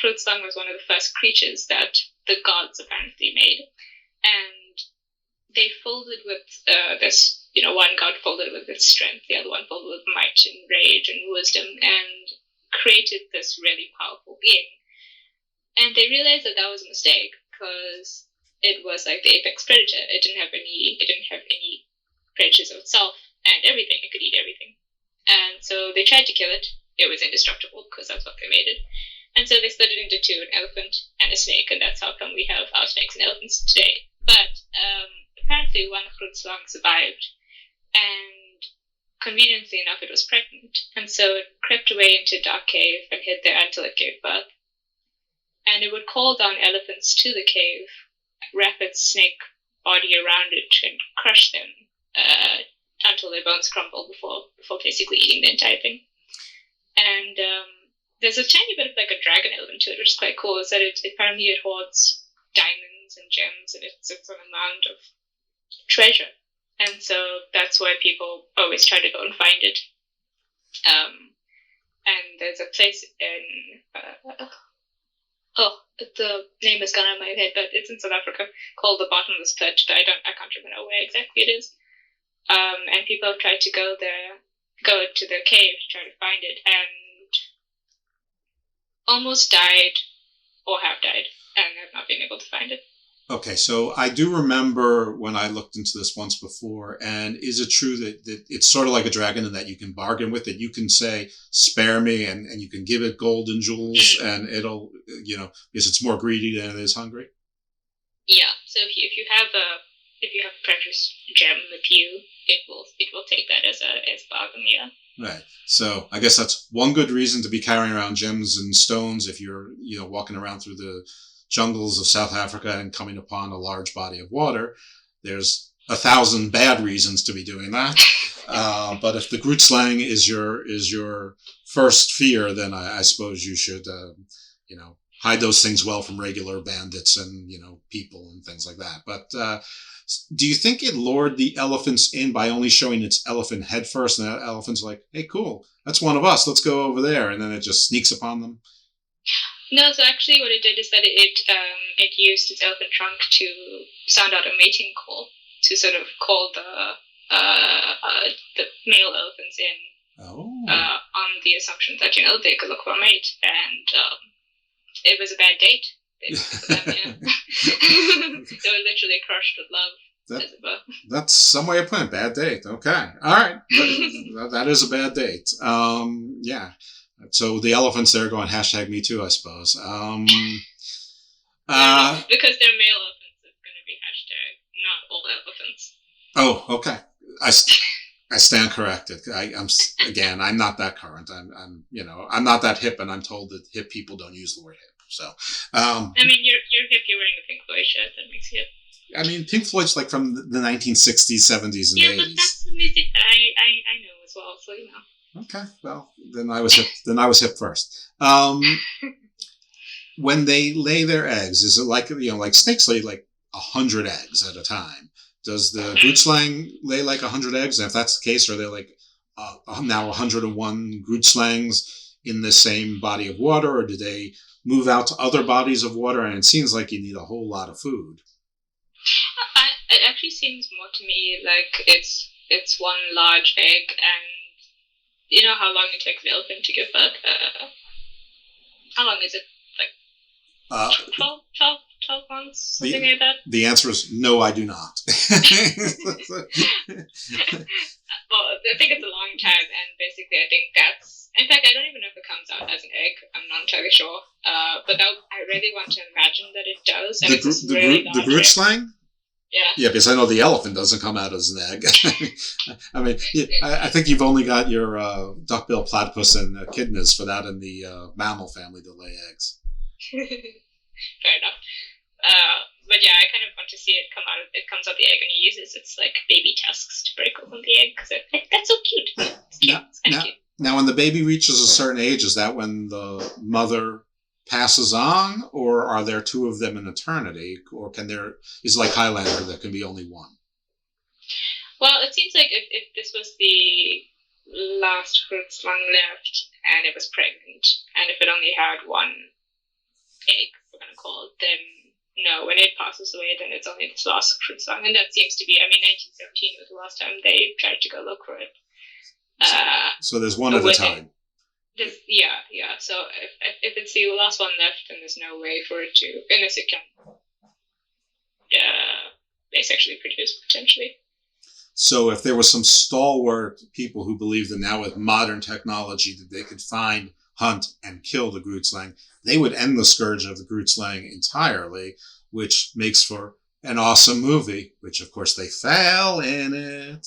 R: Grutslang was one of the first creatures that the gods apparently made, and they folded with this. One god folded with its strength, the other one folded with might and rage and wisdom, and created this really powerful being. And they realized that was a mistake because it was like the apex predator. It didn't have any predators of itself and everything. It could eat everything. And so they tried to kill it. It was indestructible because that's what they made it. And so they split it into two, an elephant and a snake, and that's how come we have our snakes and elephants today. But apparently one Grutslang survived, and conveniently enough, it was pregnant. And so it crept away into a dark cave and hid there until it gave birth. And it would call down elephants to the cave, wrap its snake body around it, and crush them until their bones crumble before basically eating the entire thing. And there's a tiny bit of like a dragon element to it, which is quite cool. Is that apparently it hoards diamonds and gems, and it's an amount of treasure. And so that's why people always try to go and find it. And there's a place in the name has gone out of my head, but it's in South Africa, called the Bottomless Pit. But I can't remember where exactly it is. And people have tried to go to the cave to try to find it, and almost died or have died, and have not been able to find it.
Q: Okay, so I do remember when I looked into this once before, and is it true that it's sort of like a dragon in that you can bargain with it? You can say, spare me, and you can give it gold and jewels, and it'll, because it's more greedy than it is hungry?
R: Yeah, so if you have a precious gem with you, it will take that as a bargain, yeah.
Q: Right. So I guess that's one good reason to be carrying around gems and stones if you're, walking around through the jungles of South Africa and coming upon a large body of water. There's 1,000 bad reasons to be doing that. But if the Grootslang is your first fear, then I suppose you should, hide those things well from regular bandits and, people and things like that. But do you think it lured the elephants in by only showing its elephant head first, and that elephant's like, hey, cool, that's one of us, let's go over there, and then it just sneaks upon them?
R: No, so actually what it did is that it used its elephant trunk to sound out a mating call, to sort of call the male elephants in, on the assumption that, they could look for a mate, and it was a bad date. For them, yeah. They were literally crushed with love, as it were.
Q: That's some way of putting it. Bad date. Okay. All right. That is a bad date. Yeah. So the elephants there going #me too, I suppose.
R: Because they're male elephants, it's going to be # not all elephants.
Q: Oh, okay. I stand corrected. I'm not that current. I'm not that hip, and I'm told that hip people don't use the word hip. So,
R: you're hip. You're wearing a Pink Floyd shirt. That makes you hip.
Q: Pink Floyd's like from the 1960s, 70s, and 80s.
R: Yeah, but that's the music that I know as well. So
Q: Okay, well then I was hip. Hip first. When they lay their eggs, is it like like snakes lay like 100 eggs at a time? Does the Grootslang lay like 100 eggs? And if that's the case, are there like now 101 Grootslangs in the same body of water, or do they move out to other bodies of water? And it seems like you need a whole lot of food.
R: It actually seems more to me like it's one large egg, and you know how long it takes the elephant to give birth? How long is it? Like 12 months? Something like that?
Q: The answer is no, I do not.
R: Well, I think it's a long time, and basically I think that's... In fact, I don't even know if it comes out as an egg. I'm not entirely sure. But I really want to imagine that it does. And
Q: the Grootslang?
R: Yeah.
Q: Yeah, because I know the elephant doesn't come out as an egg. I think you've only got your duck-bill platypus and echidnas for that in the mammal family to lay eggs.
R: Fair enough. But yeah, I kind of want to see it come out. It comes out the egg, and he uses its like baby tusks to break open the egg, because that's so cute. It's cute. It's kind of cute.
Q: Now, when the baby reaches a certain age, is that when the mother passes on, or are there two of them in eternity, or is it like Highlander, there can be only one?
R: Well, it seems like if this was the last Grootslang left, and it was pregnant, and if it only had one egg, we're going to call it, then no, when it passes away, then it's only this last Grootslang, and that seems to be, 1917 was the last time they tried to go look for it.
Q: So there's one at a time.
R: Yeah. So if it's the last one left, then there's no way for it to, unless it can asexually produce, potentially.
Q: So if there was some stalwart people who believed that now with modern technology that they could find, hunt, and kill the Grootslang, they would end the scourge of the Grootslang entirely, which makes for an awesome movie, which of course they fail in it.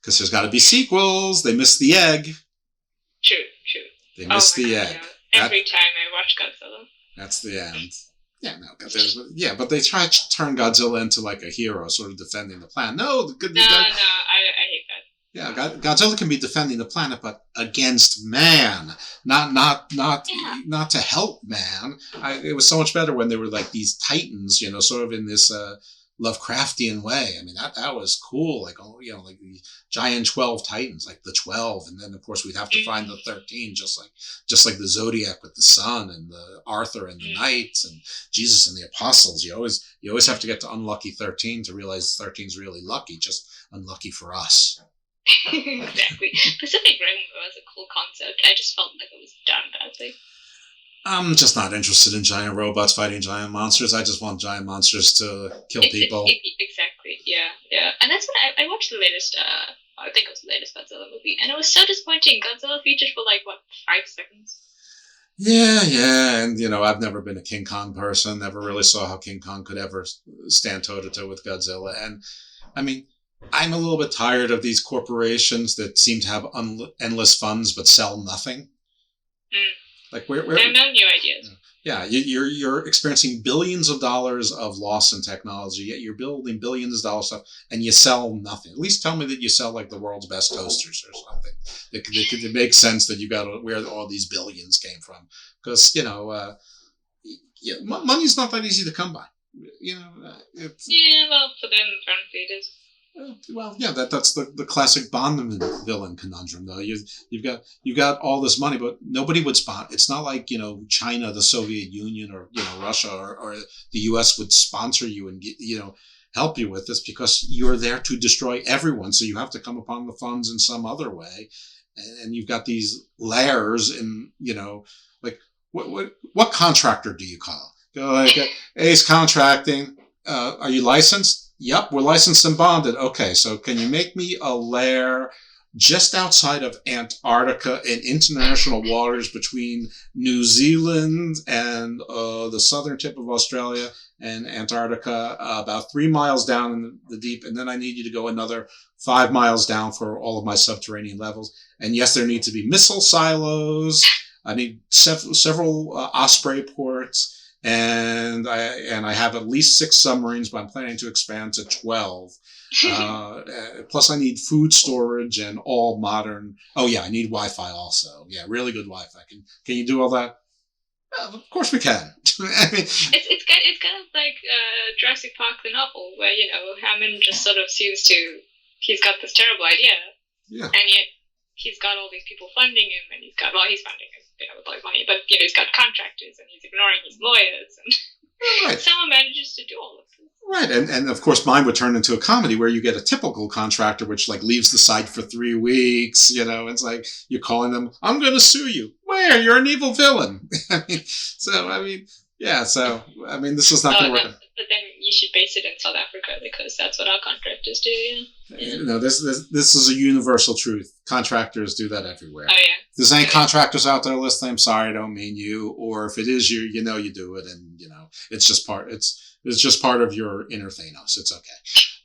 Q: Because there's got to be sequels. They missed the egg.
R: True.
Q: They missed the egg.
R: Yeah. Every time I watch Godzilla.
Q: That's the end. Yeah, no, but they try to turn Godzilla into like a hero, sort of defending the planet. No,
R: I hate that.
Q: Yeah, Godzilla can be defending the planet, but against man, not to help man. It was so much better when they were like these titans, sort of in this Lovecraftian way. I mean, that was cool. Like, like the giant 12 titans, like the 12, and then of course we'd have to find the 13, just like the Zodiac with the sun, and the Arthur and the knights, and Jesus and the apostles. You always have to get to unlucky 13 to realize 13's really lucky, just unlucky for us.
R: Exactly. Pacific Rim was a cool concept. I just felt like it was done badly.
Q: I'm just not interested in giant robots fighting giant monsters. I just want giant monsters to kill people.
R: Exactly. Yeah. And that's when I watched the latest. I think it was the latest Godzilla movie, and it was so disappointing. Godzilla featured for 5 seconds.
Q: Yeah, and I've never been a King Kong person. Never really saw how King Kong could ever stand toe to toe with Godzilla. And I mean, I'm a little bit tired of these corporations that seem to have endless funds but sell nothing. Like there are
R: no new ideas.
Q: Yeah, you're experiencing billions of dollars of loss in technology, yet you're building billions of dollars stuff, and you sell nothing. At least tell me that you sell like the world's best toasters or something. It makes sense that you got where all these billions came from, because money's not that easy to come by.
R: Well, for them, frankly, it is.
Q: Well, yeah, that's the classic Bond villain conundrum, though. You've got all this money, but nobody would sponsor. It's not like China, the Soviet Union, or Russia, or the U.S. would sponsor you and help you with this, because you're there to destroy everyone. So you have to come upon the funds in some other way, and you've got these layers in like what contractor do you call? Go like Ace Contracting. Are you licensed? Yep, we're licensed and bonded. Okay, so can you make me a lair just outside of Antarctica in international waters between New Zealand and the southern tip of Australia and Antarctica, about 3 miles down in the deep, and then I need you to go another 5 miles down for all of my subterranean levels. And yes, there need to be missile silos. I need several Osprey ports. And I have at least 6 submarines, but I'm planning to expand to 12. Plus, I need food storage and all modern. Oh yeah, I need Wi-Fi also. Yeah, really good Wi-Fi. Can you do all that? Well, of course we can. I mean,
R: it's kind of like Jurassic Park the novel, where Hammond just sort of seems to he's got this terrible idea, and yet he's got all these people funding him, and he's funding him. With all his money, but he's got contractors and he's ignoring his lawyers, and someone manages to do all of this.
Q: Right, and of course mine would turn into a comedy where you get a typical contractor which leaves the site for 3 weeks. It's like you're calling them, I'm going to sue you. Where? You're an evil villain. This is not going to work.
R: But then you should base it in South Africa, because that's what our contractors do. Yeah.
Q: This is a universal truth. Contractors do that everywhere.
R: Oh yeah.
Q: If there's any contractors out there listening, I'm sorry, I don't mean you. Or if it is you, you do it, and it's just part. It's just part of your inner Thanos. It's okay.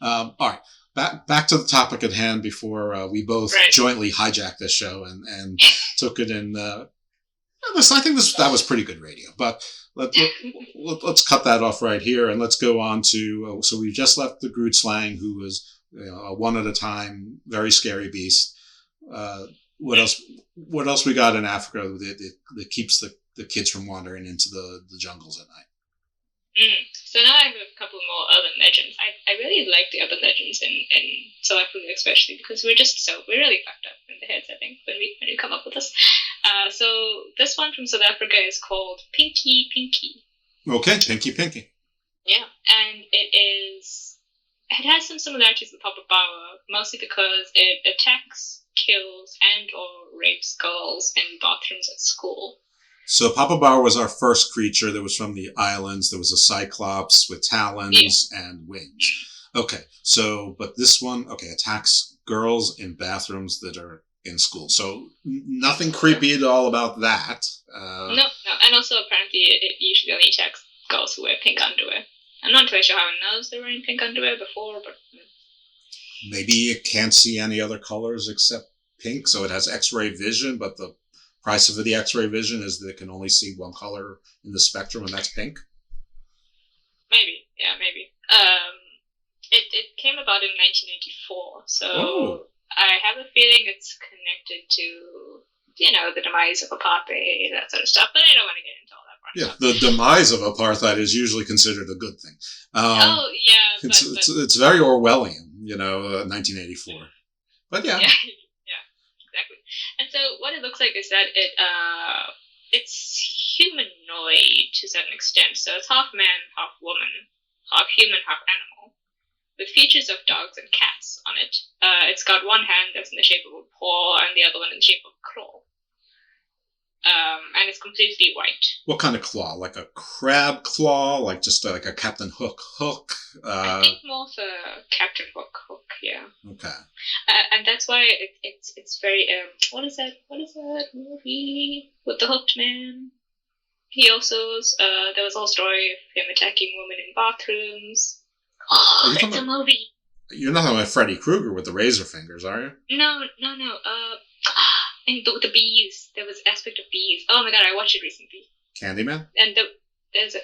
Q: All right, back to the topic at hand before we both jointly hijacked this show and took it in. Listen, I think that was pretty good radio, but let's cut that off right here, and let's go on to. So we just left the Groot slang, who was a one at a time, very scary beast. What else we got in Africa that keeps the kids from wandering into the jungles at night?
R: So now I have a couple more urban legends. I really like the urban legends in South Africa, especially because we're really fucked up in the heads, I think, when we come up with this. So this one from South Africa is called Pinky Pinky.
Q: Okay, Pinky Pinky.
R: Yeah, and it has some similarities with Papa Bauer, mostly because it attacks, kills, and or rapes girls in bathrooms at school.
Q: So Papa Bauer was our first creature that was from the islands. There was a cyclops with talons and wings. Okay, but this one, attacks girls in bathrooms that are in school. So nothing creepy at all about that.
R: No, and also apparently it usually only attacks girls who wear pink underwear. I'm not really sure how it knows they're wearing pink underwear before, but
Q: maybe it can't see any other colors except pink, so it has X-ray vision, but the price of the X-ray vision is that it can only see one color in the spectrum, and that's pink.
R: about in 1984, so I have a feeling it's connected to, the demise of apartheid, that sort of stuff, but I don't want to get into all that.
Q: Yeah, the demise of apartheid is usually considered a good thing. It's very Orwellian, 1984. But yeah.
R: Yeah, exactly. And so what it looks like is that it's humanoid to a certain extent. So it's half man, half woman, half human, half animal, with features of dogs and cats on it. It's got one hand that's in the shape of a paw and the other one in the shape of a claw. And it's completely white.
Q: What kind of claw? Like a crab claw? Like just like a Captain Hook hook?
R: I think more of a Captain Hook hook, yeah.
Q: Okay.
R: And that's why it's very what is that movie with the hooked man? He also there was a whole story of him attacking women in bathrooms. Oh, it's a movie.
Q: You're not talking about Freddy Krueger with the razor fingers, are you?
R: No. And the bees. There was an aspect of bees. Oh my god, I watched it recently.
Q: Candyman?
R: And there's a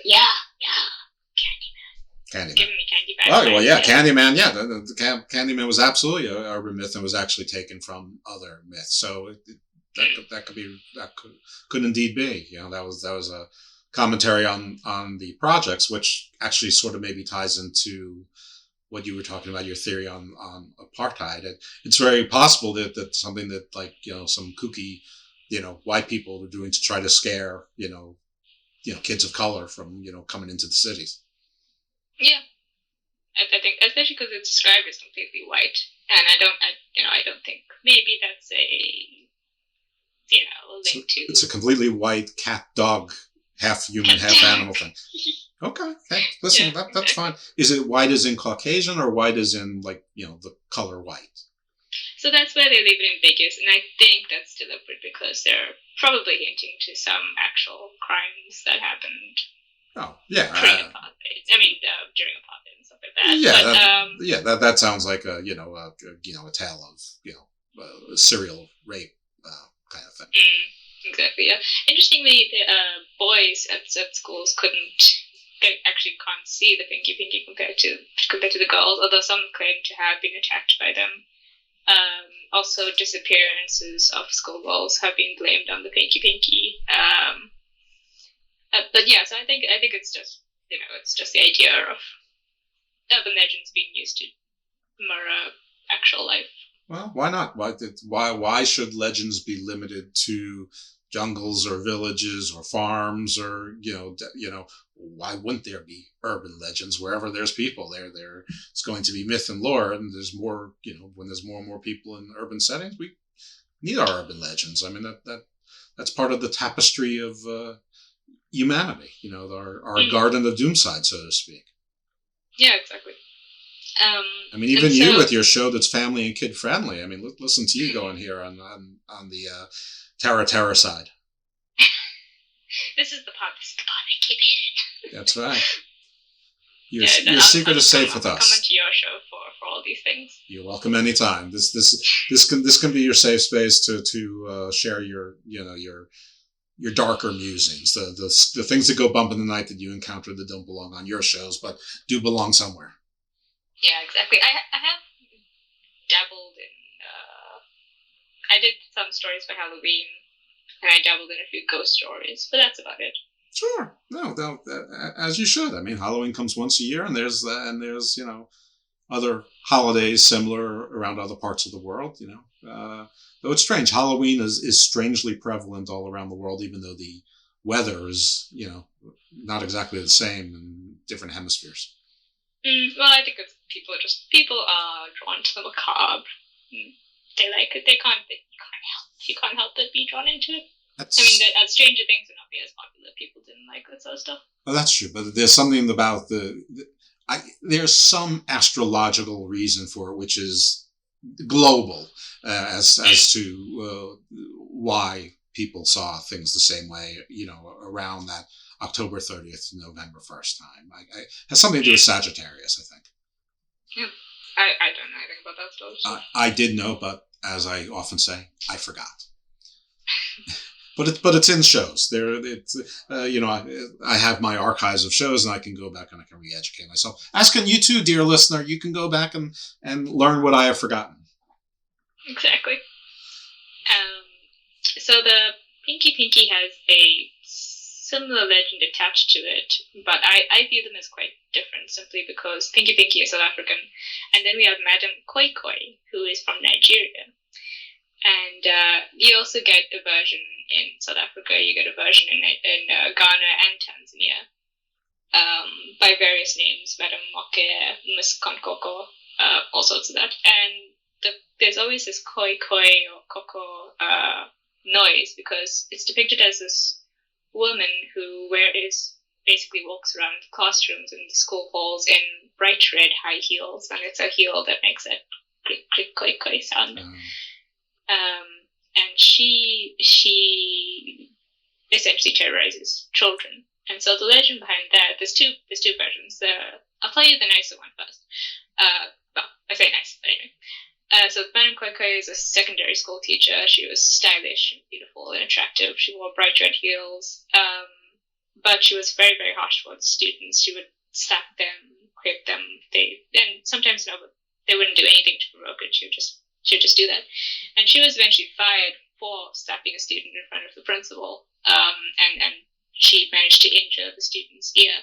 R: Candyman.
Q: Giving
R: me candy back.
Q: Oh, well, yeah, Candyman, yeah. The Candyman was absolutely a urban myth and was actually taken from other myths. So that could indeed be. That was a commentary on the projects, which actually sort of maybe ties into what you were talking about, your theory on apartheid. It's very possible that something that, like, some kooky, white people were doing to try to scare, kids of color from, coming into the cities.
R: Yeah. I think, especially because it's described as completely white. And I don't think, maybe that's a link to...
Q: It's a completely white cat, dog, half human, half animal thing. Okay. Listen, that's fine. Is it white as in Caucasian or white as in, like, the color white?
R: So that's where they leave it ambiguous, and I think that's deliberate because they're probably hinting to some actual crimes that happened.
Q: Oh, yeah.
R: Pre-apartheid. During apartheid and stuff like that.
Q: Yeah, that sounds like a tale of, a serial rape kind of thing.
R: Exactly, yeah. Interestingly, the boys at schools actually can't see the Pinky Pinky compared to the girls, although some claim to have been attacked by them. Also, disappearances of schoolgirls have been blamed on the Pinky Pinky. But yeah, so I think it's just it's just the idea of urban legends being used to mirror actual life.
Q: Well, why not? Why should legends be limited to jungles or villages or farms or why wouldn't there be urban legends wherever there's people there it's going to be myth and lore, and there's more when there's more and more people in urban settings, we need our urban legends. That's part of the tapestry of humanity, our garden of doomside, so to speak.
R: Yeah, exactly.
Q: Even you with your show that's family and kid friendly. Listen to you going here on the Terror side.
R: This is the part I keep hitting.
Q: That's right. Your secret is safe with us.
R: Come into your show for all these things.
Q: You're welcome anytime. This can be your safe space to share your darker musings, the things that go bump in the night that you encounter that don't belong on your shows, but do belong somewhere.
R: Yeah, exactly. I have dabbled in. I did some stories for Halloween, and I dabbled in a few ghost stories, but that's about it.
Q: Sure. No, as you should. Halloween comes once a year, and there's other holidays similar around other parts of the world. Though it's strange, Halloween is strangely prevalent all around the world, even though the weather is not exactly the same in different hemispheres.
R: Well, I think it's people are drawn to the macabre. They like it. You can't help but be drawn into it. Stranger Things would not be as popular if people didn't like that sort of stuff.
Q: Well, that's true, but there's something about there's some astrological reason for it, which is global, as to why people saw things the same way, around that October 30th to November 1st time. It has something to do with Sagittarius, I think.
R: Yeah. I don't know anything about that stuff. So.
Q: I did know, but as I often say, I forgot. But it's in shows. I have my archives of shows, and I can go back and I can re-educate myself. As can you too, dear listener. You can go back and learn what I have forgotten.
R: Exactly. So the Pinky Pinky has a similar legend attached to it, but I view them as quite different simply because Pinky Pinky is South African, and then we have Madame Koi Koi, who is from Nigeria. And you also get a version in South Africa, you get a version in Ghana and Tanzania by various names, Madame Moke, Miss Konkoko, all sorts of that. And there's always this koi koi or koko noise because it's depicted as this woman who basically walks around classrooms and the school halls in bright red high heels, and it's a heel that makes that click click koi koi sound. And she essentially terrorizes children. And so the legend behind that, there's two versions. I'll tell you the nicer one first. Well, I say nice, but anyway. So Madame Koi Koi is a secondary school teacher. She was stylish and beautiful and attractive. She wore bright red heels. But she was very, very harsh towards students. She would slap them, whip them. And sometimes they wouldn't do anything to provoke it. She would just do that. And she was eventually fired for slapping a student in front of the principal. And she managed to injure the student's ear.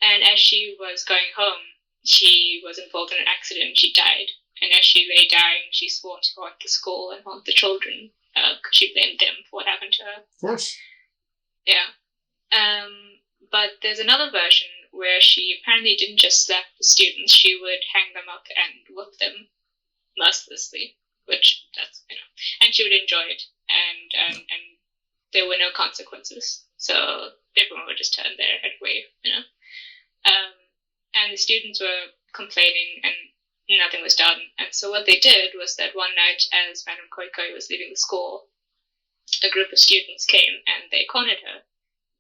R: And as she was going home, she was involved in an accident. She died. And as she lay dying, she swore to haunt the school and haunt the children because she blamed them for what happened to her.
Q: Of course.
R: Yeah. But there's another version where she apparently didn't just slap the students, she would hang them up and whip them mercilessly, which and she would enjoy it, and there were no consequences, so everyone would just turn their head away, and the students were complaining and nothing was done. And so what they did was that one night, as Madame Koi Koi was leaving the school, a group of students came and they cornered her,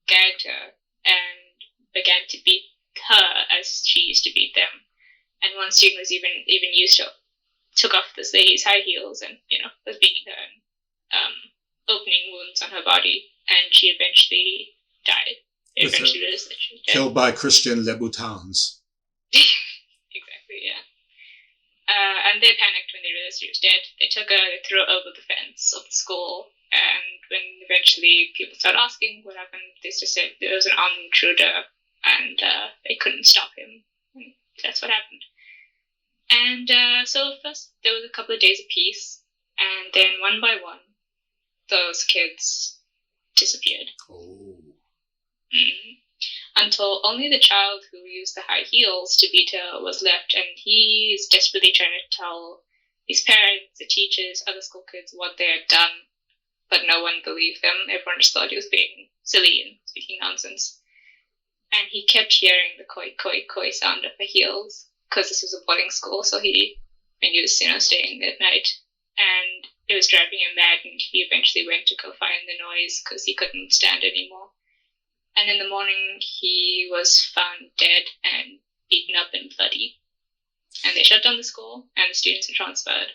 R: gagged her, and began to beat her as she used to beat them. And one student was even took off this lady's high heels and was beating her and opening wounds on her body, and she eventually died. Eventually realized that she was dead.
Q: Killed by Christian Louboutins.
R: Exactly, yeah. And they panicked when they realized she was dead. They took her, they threw her over the fence of the school, and when eventually people started asking what happened, they just said there was an armed intruder, and they couldn't stop him. And that's what happened. And so first there was a couple of days of peace, and then one by one, those kids disappeared.
Q: Oh.
R: Until only the child who used the high heels to beat her was left, and he's desperately trying to tell his parents, the teachers, other school kids what they had done, but no one believed them. Everyone just thought he was being silly and speaking nonsense. And he kept hearing the koi koi koi sound of her heels, because this was a boarding school, so he was staying at night, and it was driving him mad, and he eventually went to go find the noise because he couldn't stand anymore. And in the morning, he was found dead and beaten up and bloody. And they shut down the school, and the students were transferred.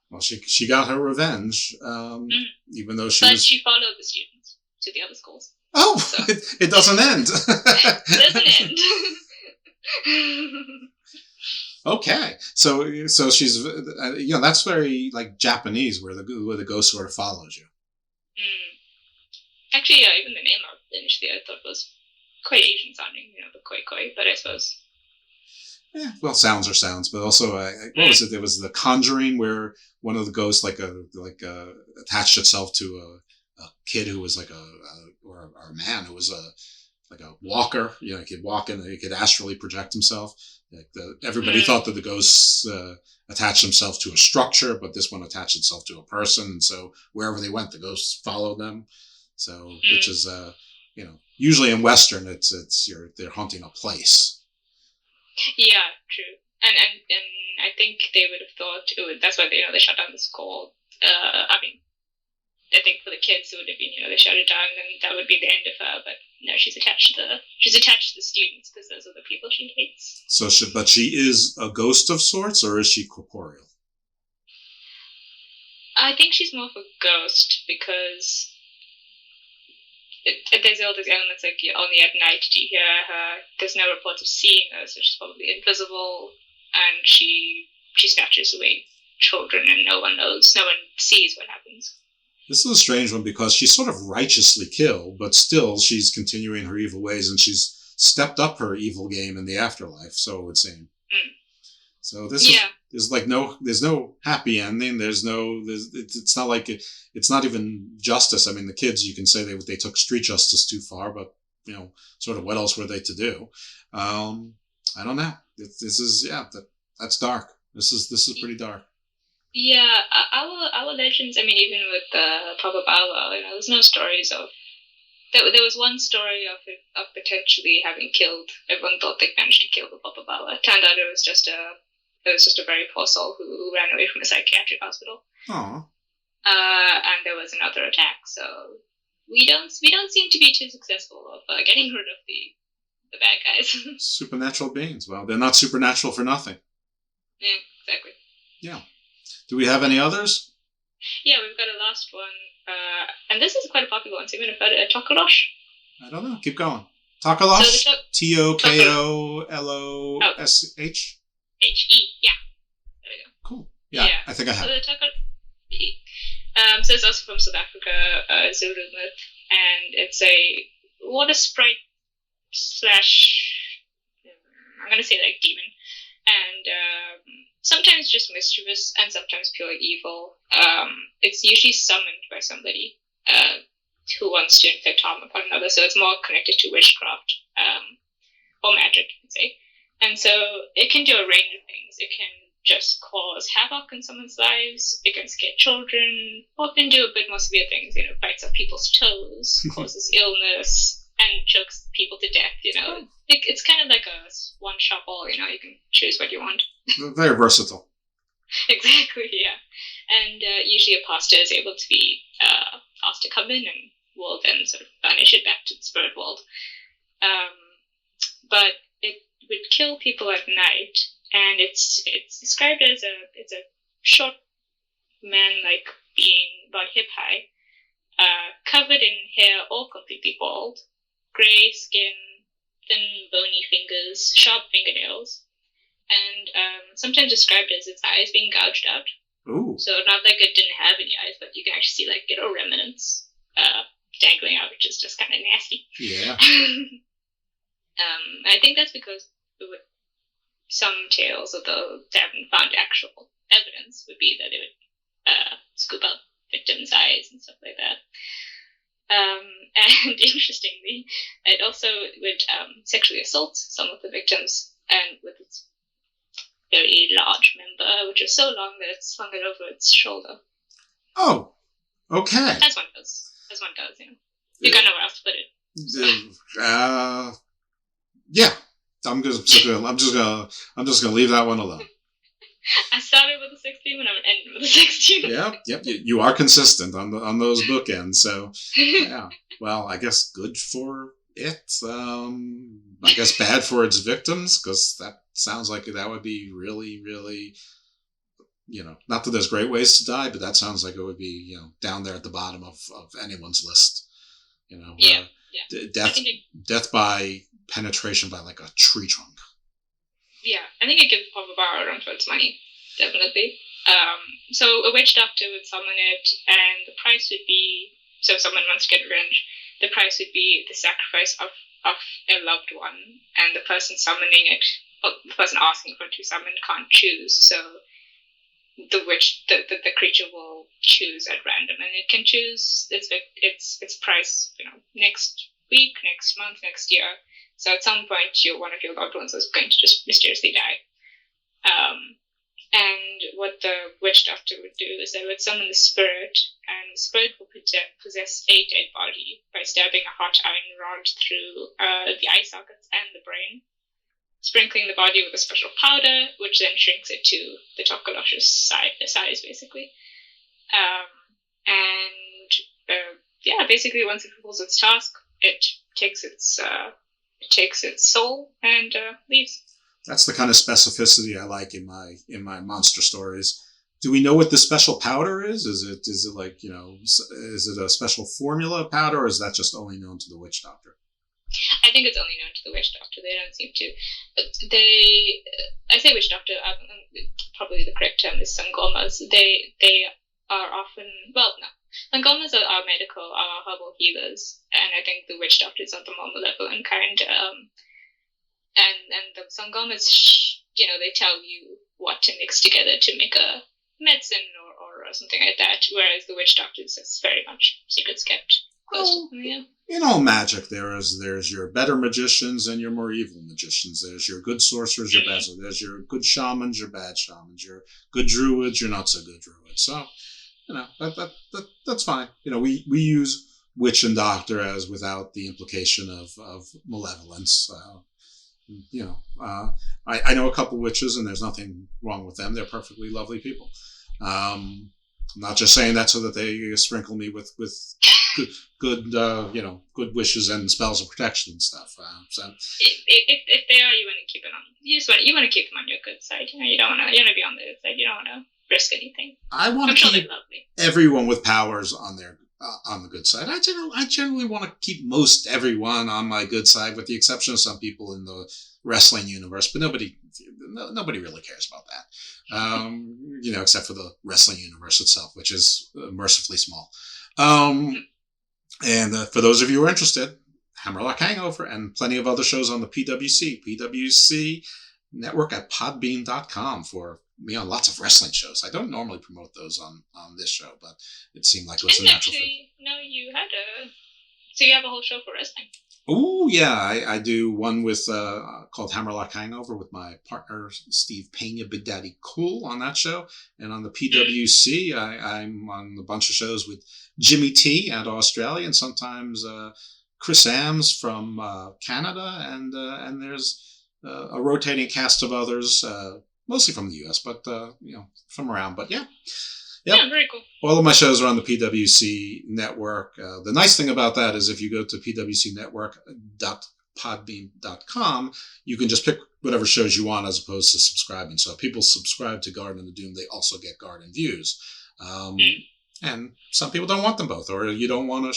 Q: Well, she got her revenge, even though she
R: followed the students to the other schools.
Q: Oh, so. It doesn't end.
R: It doesn't end.
Q: Okay, so she's that's very like Japanese, where the ghost sort of follows you.
R: Actually, yeah, even the name of it initially I thought was quite Asian sounding, the koi koi, but I suppose.
Q: Yeah, well, sounds are sounds, but also what was it? There was The Conjuring, where one of the ghosts attached itself to a kid who was or a man who was like a walker. He could walk and he could astrally project himself. Everybody thought that the ghosts attached themselves to a structure, but this one attached itself to a person, and so wherever they went, the ghosts followed them. So, which is usually in Western, they're haunting a place.
R: Yeah, true. And I think they would have thought that's why they shut down the school. I think for the kids it would have been they shut it down and that would be the end of her. But no, she's attached to the students because those are the people she hates.
Q: So, but she is a ghost of sorts, or is she corporeal?
R: I think she's more of a ghost because there's all these elements like only at night do you hear her. There's no reports of seeing her, so she's probably invisible, and she snatches away children, and no one sees what happens.
Q: This is a strange one because she's sort of righteously killed, but still she's continuing her evil ways, and she's stepped up her evil game in the afterlife, so it would seem. So there's no happy ending. It's not like it's not even justice. I mean, the kids, you can say they took street justice too far, but sort of what else were they to do? I don't know. That's dark. This is pretty dark.
R: Yeah, our legends. I mean, even with Papa Bawa, there's no stories of. There was one story of potentially having killed. Everyone thought they managed to kill the Papa Bawa. It turned out it was just a very poor soul who ran away from a psychiatric hospital.
Q: Aww.
R: And there was another attack. So we don't seem to be too successful of getting rid of the bad guys.
Q: Supernatural beings. Well, they're not supernatural for nothing.
R: Yeah, exactly.
Q: Yeah. Do we have any others?
R: Yeah, we've got a last one. And this is quite a popular one, so you may have heard it, Tokolosh.
Q: I don't know. Keep going. Tokolosh?
R: So
Q: Tokolosh?
R: H-E, yeah. There we go.
Q: Cool. Yeah, I think I have.
R: So so it's also from South Africa, Zulu myth, and it's a water sprite / I'm going to say like demon, and sometimes just mischievous and sometimes pure evil. It's usually summoned by somebody who wants to inflict harm upon another, so it's more connected to witchcraft or magic, you could say. And so it can do a range of things. It can just cause havoc in someone's lives. It can scare children, or it can do a bit more severe things. Bites off people's toes, causes illness, and chokes people to death. It's kind of like a one-shot ball. You can choose what you want.
Q: Very versatile.
R: Exactly, yeah. And usually a pastor is able to be asked to come in and will then sort of banish it back to the spirit world. But it would kill people at night, and it's described as a short man-like being about hip high, covered in hair or completely bald, grey skin, thin bony fingers, sharp fingernails, and sometimes described as its eyes being gouged out.
Q: Ooh.
R: So not like it didn't have any eyes, but you can actually see remnants dangling out, which is just kind of nasty.
Q: Yeah.
R: I think that's because some tales, although they haven't found actual evidence, would be that it would scoop out victims' eyes and stuff like that. And interestingly, it also would sexually assault some of the victims, and with its very large member, which is so long that it's slung it over its shoulder.
Q: Oh, okay.
R: As one does. You got nowhere else to put it.
Q: Yeah. I'm just gonna leave that one alone.
R: I started with a 16 and I'm ending with a 16.
Q: Yep. You are consistent on those bookends. So, yeah. Well, I guess good for it. I guess bad for its victims, because that sounds like that would be really, really, not that there's great ways to die, but that sounds like it would be, down there at the bottom of anyone's list.
R: Yeah.
Q: Death by penetration by like a tree trunk.
R: Yeah, I think it gives Papa Bawa a run for its money, definitely. So a witch doctor would summon it, and the price would be, so if someone wants to get revenge, the price would be the sacrifice of a loved one, and the person summoning it, or the person asking for it to be summoned can't choose, so the witch, the creature will choose at random, and it can choose its price, next week, next month, next year. So at some point, one of your loved ones is going to just mysteriously die. And what the witch doctor would do is they would summon the spirit, and the spirit will possess a dead body by stabbing a hot iron rod through the eye sockets and the brain, sprinkling the body with a special powder, which then shrinks it to the Tokolosh's size, basically. Basically, once it fulfills its task, it takes its soul and leaves.
Q: That's the kind of specificity I like in my monster stories. Do we know what the special powder is? Is it like, is it a special formula powder, or is that just only known to the witch doctor?
R: I think it's only known to the witch doctor. They don't seem to. I say witch doctor. Probably the correct term is sangomas. They are often, well, no. Sangomas are medical, are herbal healers, and I think the witch doctors are the more malevolent kind. And the sangomas, they tell you what to mix together to make a medicine or something like that, whereas the witch doctors is very much secrets kept.
Q: In all magic, there's your better magicians and your more evil magicians. There's your good sorcerers, your bad sorcerers. There's your good shamans, your bad shamans. Your good druids, your not so good druids. So, that's fine. We use witch and doctor as without the implication of malevolence. I know a couple witches, and there's nothing wrong with them. They're perfectly lovely people. I'm not just saying that so that they sprinkle me with good wishes and spells of protection and stuff. So
R: if they are, you want to keep it on. You want to keep them on your good side. You don't want to be on the good side. You don't want to risk anything.
Q: I want to keep everyone with powers on the good side. I generally want to keep most everyone on my good side, with the exception of some people in the wrestling universe. But nobody really cares about that. Except for the wrestling universe itself, which is mercifully small. And for those of you who are interested, Hammerlock Hangover and plenty of other shows on the PWC network at podbean.com for me on lots of wrestling shows. I don't normally promote those on this show, but it seemed like it was a natural fit.
R: No, so you have a whole show for wrestling.
Q: Oh, yeah. I do one with called Hammerlock Hangover with my partner, Steve Pena, Big Daddy Cool, on that show. And on the PWC, I'm on a bunch of shows with Jimmy T out of Australia, and sometimes Chris Ams from Canada. And there's a rotating cast of others, mostly from the U.S., but, from around. But, yeah. Yep.
R: Yeah, very cool.
Q: All of my shows are on the PWC network. The nice thing about that is if you go to pwcnetwork.podbean.com, you can just pick whatever shows you want as opposed to subscribing. So if people subscribe to Garden of the Doom, they also get Garden Views. And some people don't want them both, or you don't want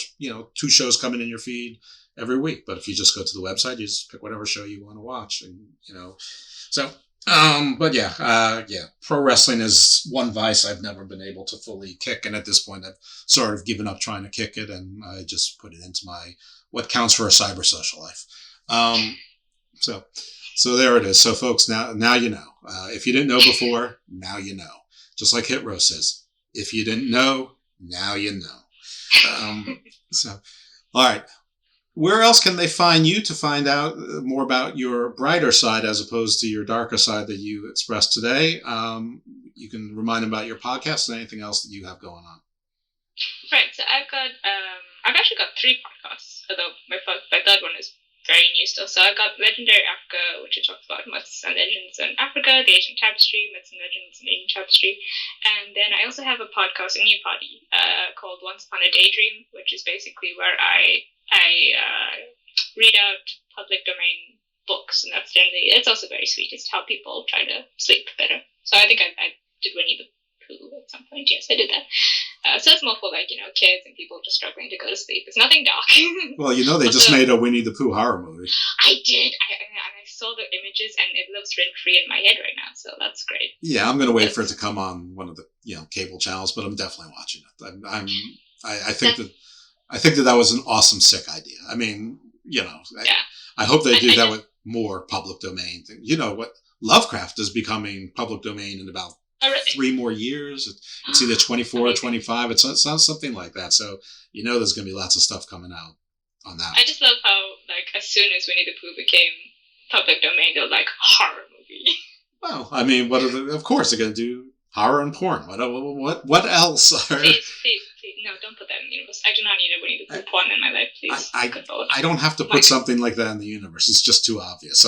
Q: two shows coming in your feed every week. But if you just go to the website, you just pick whatever show you want to watch. And, so... but yeah, pro wrestling is one vice I've never been able to fully kick. And at this point, I've sort of given up trying to kick it, and I just put it into what counts for a cyber social life. So there it is. So folks, now you know. If you didn't know before, now you know. Just like Hit Row says, if you didn't know, now you know. So, all right. Where else can they find you to find out more about your brighter side as opposed to your darker side that you expressed today? You can remind them about your podcast and anything else that you have going on.
R: Right. So I've actually got 3 podcasts, although my third one is very new still. So I've got Legendary Africa, which talks about myths and legends in Africa, the Asian Tapestry, myths and legends in Asian Tapestry. And then I also have a podcast, a new poddy, called Once Upon a Daydream, which is basically where I read out public domain books, and it's also very sweet. It's how people try to sleep better. So I think I did Winnie the Pooh at some point. Yes, I did that. So it's more for kids and people just struggling to go to sleep. It's nothing dark.
Q: Well, they just made a Winnie the Pooh horror movie.
R: I did. I saw the images, and it lives rent-free in my head right now, so that's great.
Q: Yeah, I'm going to wait for it to come on one of the cable channels, but I'm definitely watching it. I think that was an awesome, sick idea. I mean, I hope they do that with more public domain things. What Lovecraft is becoming public domain in about 3 more years. It's either 24 or 25. It sounds something like that. So, there's going to be lots of stuff coming out on that.
R: I just love how, as soon as Winnie the Pooh became public domain, they're like, horror movie.
Q: Well, I mean, of course they're going to do horror and porn. What else?
R: Please, no, don't put that in the universe. I do not need a Winnie the Pooh porn in my life, please.
Q: I don't have to put something like that in the universe. It's just too obvious.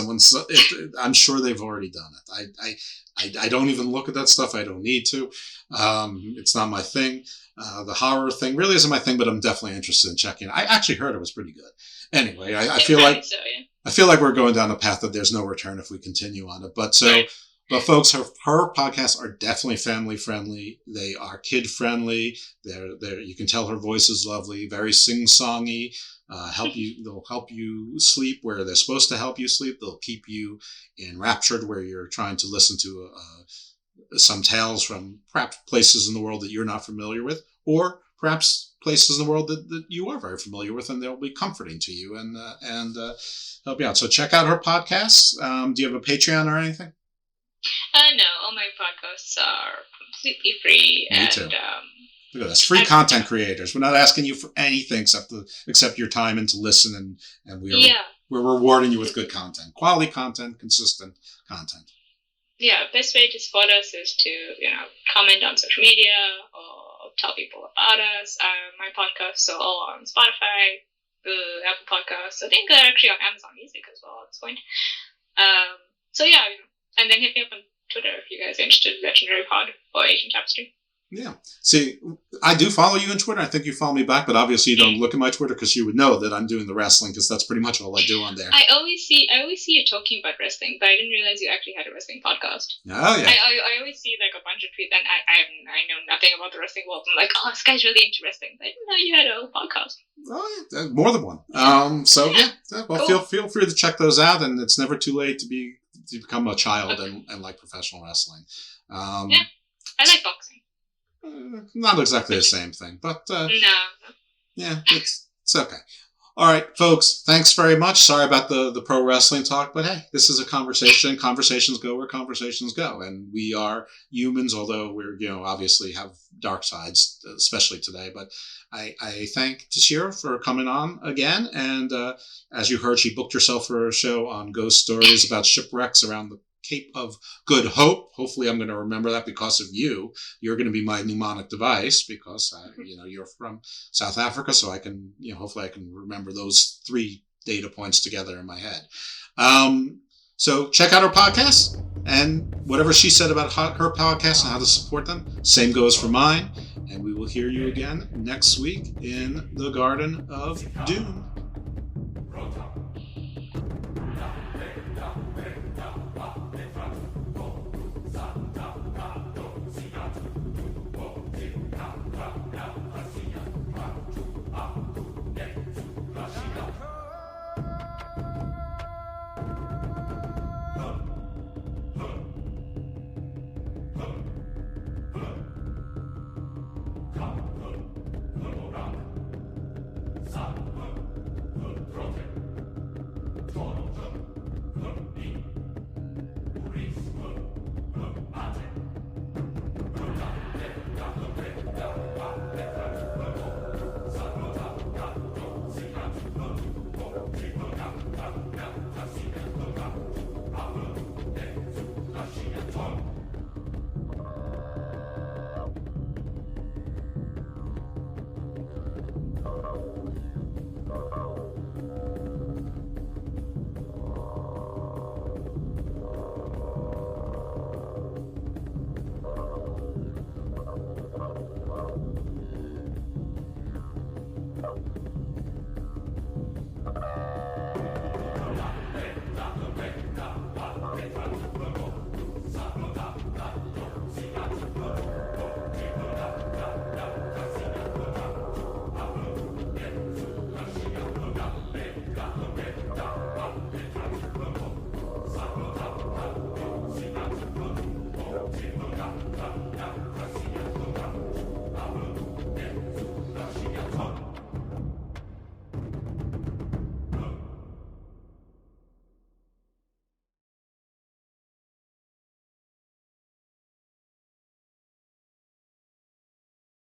Q: I'm sure they've already done it. I don't even look at that stuff. I don't need to. It's not my thing. The horror thing really isn't my thing, but I'm definitely interested in checking it. I actually heard it was pretty good. Anyway, I feel like we're going down a path that there's no return if we continue on it. But so But folks, her podcasts are definitely family friendly. They are kid friendly. They're you can tell her voice is lovely, very sing-songy. They'll help you sleep where they're supposed to help you sleep. They'll keep you enraptured where you're trying to listen to some tales from perhaps places in the world that you're not familiar with, or perhaps places in the world that you are very familiar with, and they'll be comforting to you and help you out. So check out her podcasts. Do you have a Patreon or anything?
R: No, all my podcasts are completely free.
Q: Me too. Look at this, free content creators. We're not asking you for anything except your time and to listen, and we're rewarding you with good content, quality content, consistent content.
R: Yeah, best way to support us is to comment on social media or tell people about us. My podcasts are all on Spotify, Apple Podcasts. I think they're actually on Amazon Music as well at this point. So yeah, and then hit me up on Twitter if you guys are interested in Legendary Pod or Asian Tapestry.
Q: Yeah. See, I do follow you on Twitter. I think you follow me back, but obviously you don't look at my Twitter because you would know that I'm doing the wrestling, because that's pretty much all I do on there.
R: I always see you talking about wrestling, but I didn't realize you actually had a wrestling podcast.
Q: Oh, yeah.
R: I always see like a bunch of tweets, and I know nothing about the wrestling world. I'm like, oh, this guy's really into wrestling. I didn't know you had a whole podcast.
Q: Oh, yeah, more than one. So yeah, well, cool. feel free to check those out, and it's never too late to become a child and like professional wrestling.
R: Yeah, I like boxing.
Q: Not exactly the same thing, but
R: no.
Q: Yeah, it's okay. All right, folks, thanks very much. Sorry about the pro wrestling talk, but hey, this is a conversation. Conversations go where conversations go, and we are humans, although we're obviously have dark sides, especially today. But I thank Theshira for coming on again, and as you heard, she booked herself for a show on ghost stories about shipwrecks around the Cape of Good Hope. Hopefully I'm going to remember that because of you. You're going to be my mnemonic device because, you're from South Africa, so I can, hopefully I can remember those 3 data points together in my head. So check out her podcast, and whatever she said about her podcast and how to support them, same goes for mine. And we will hear you again next week in the Garden of Doom.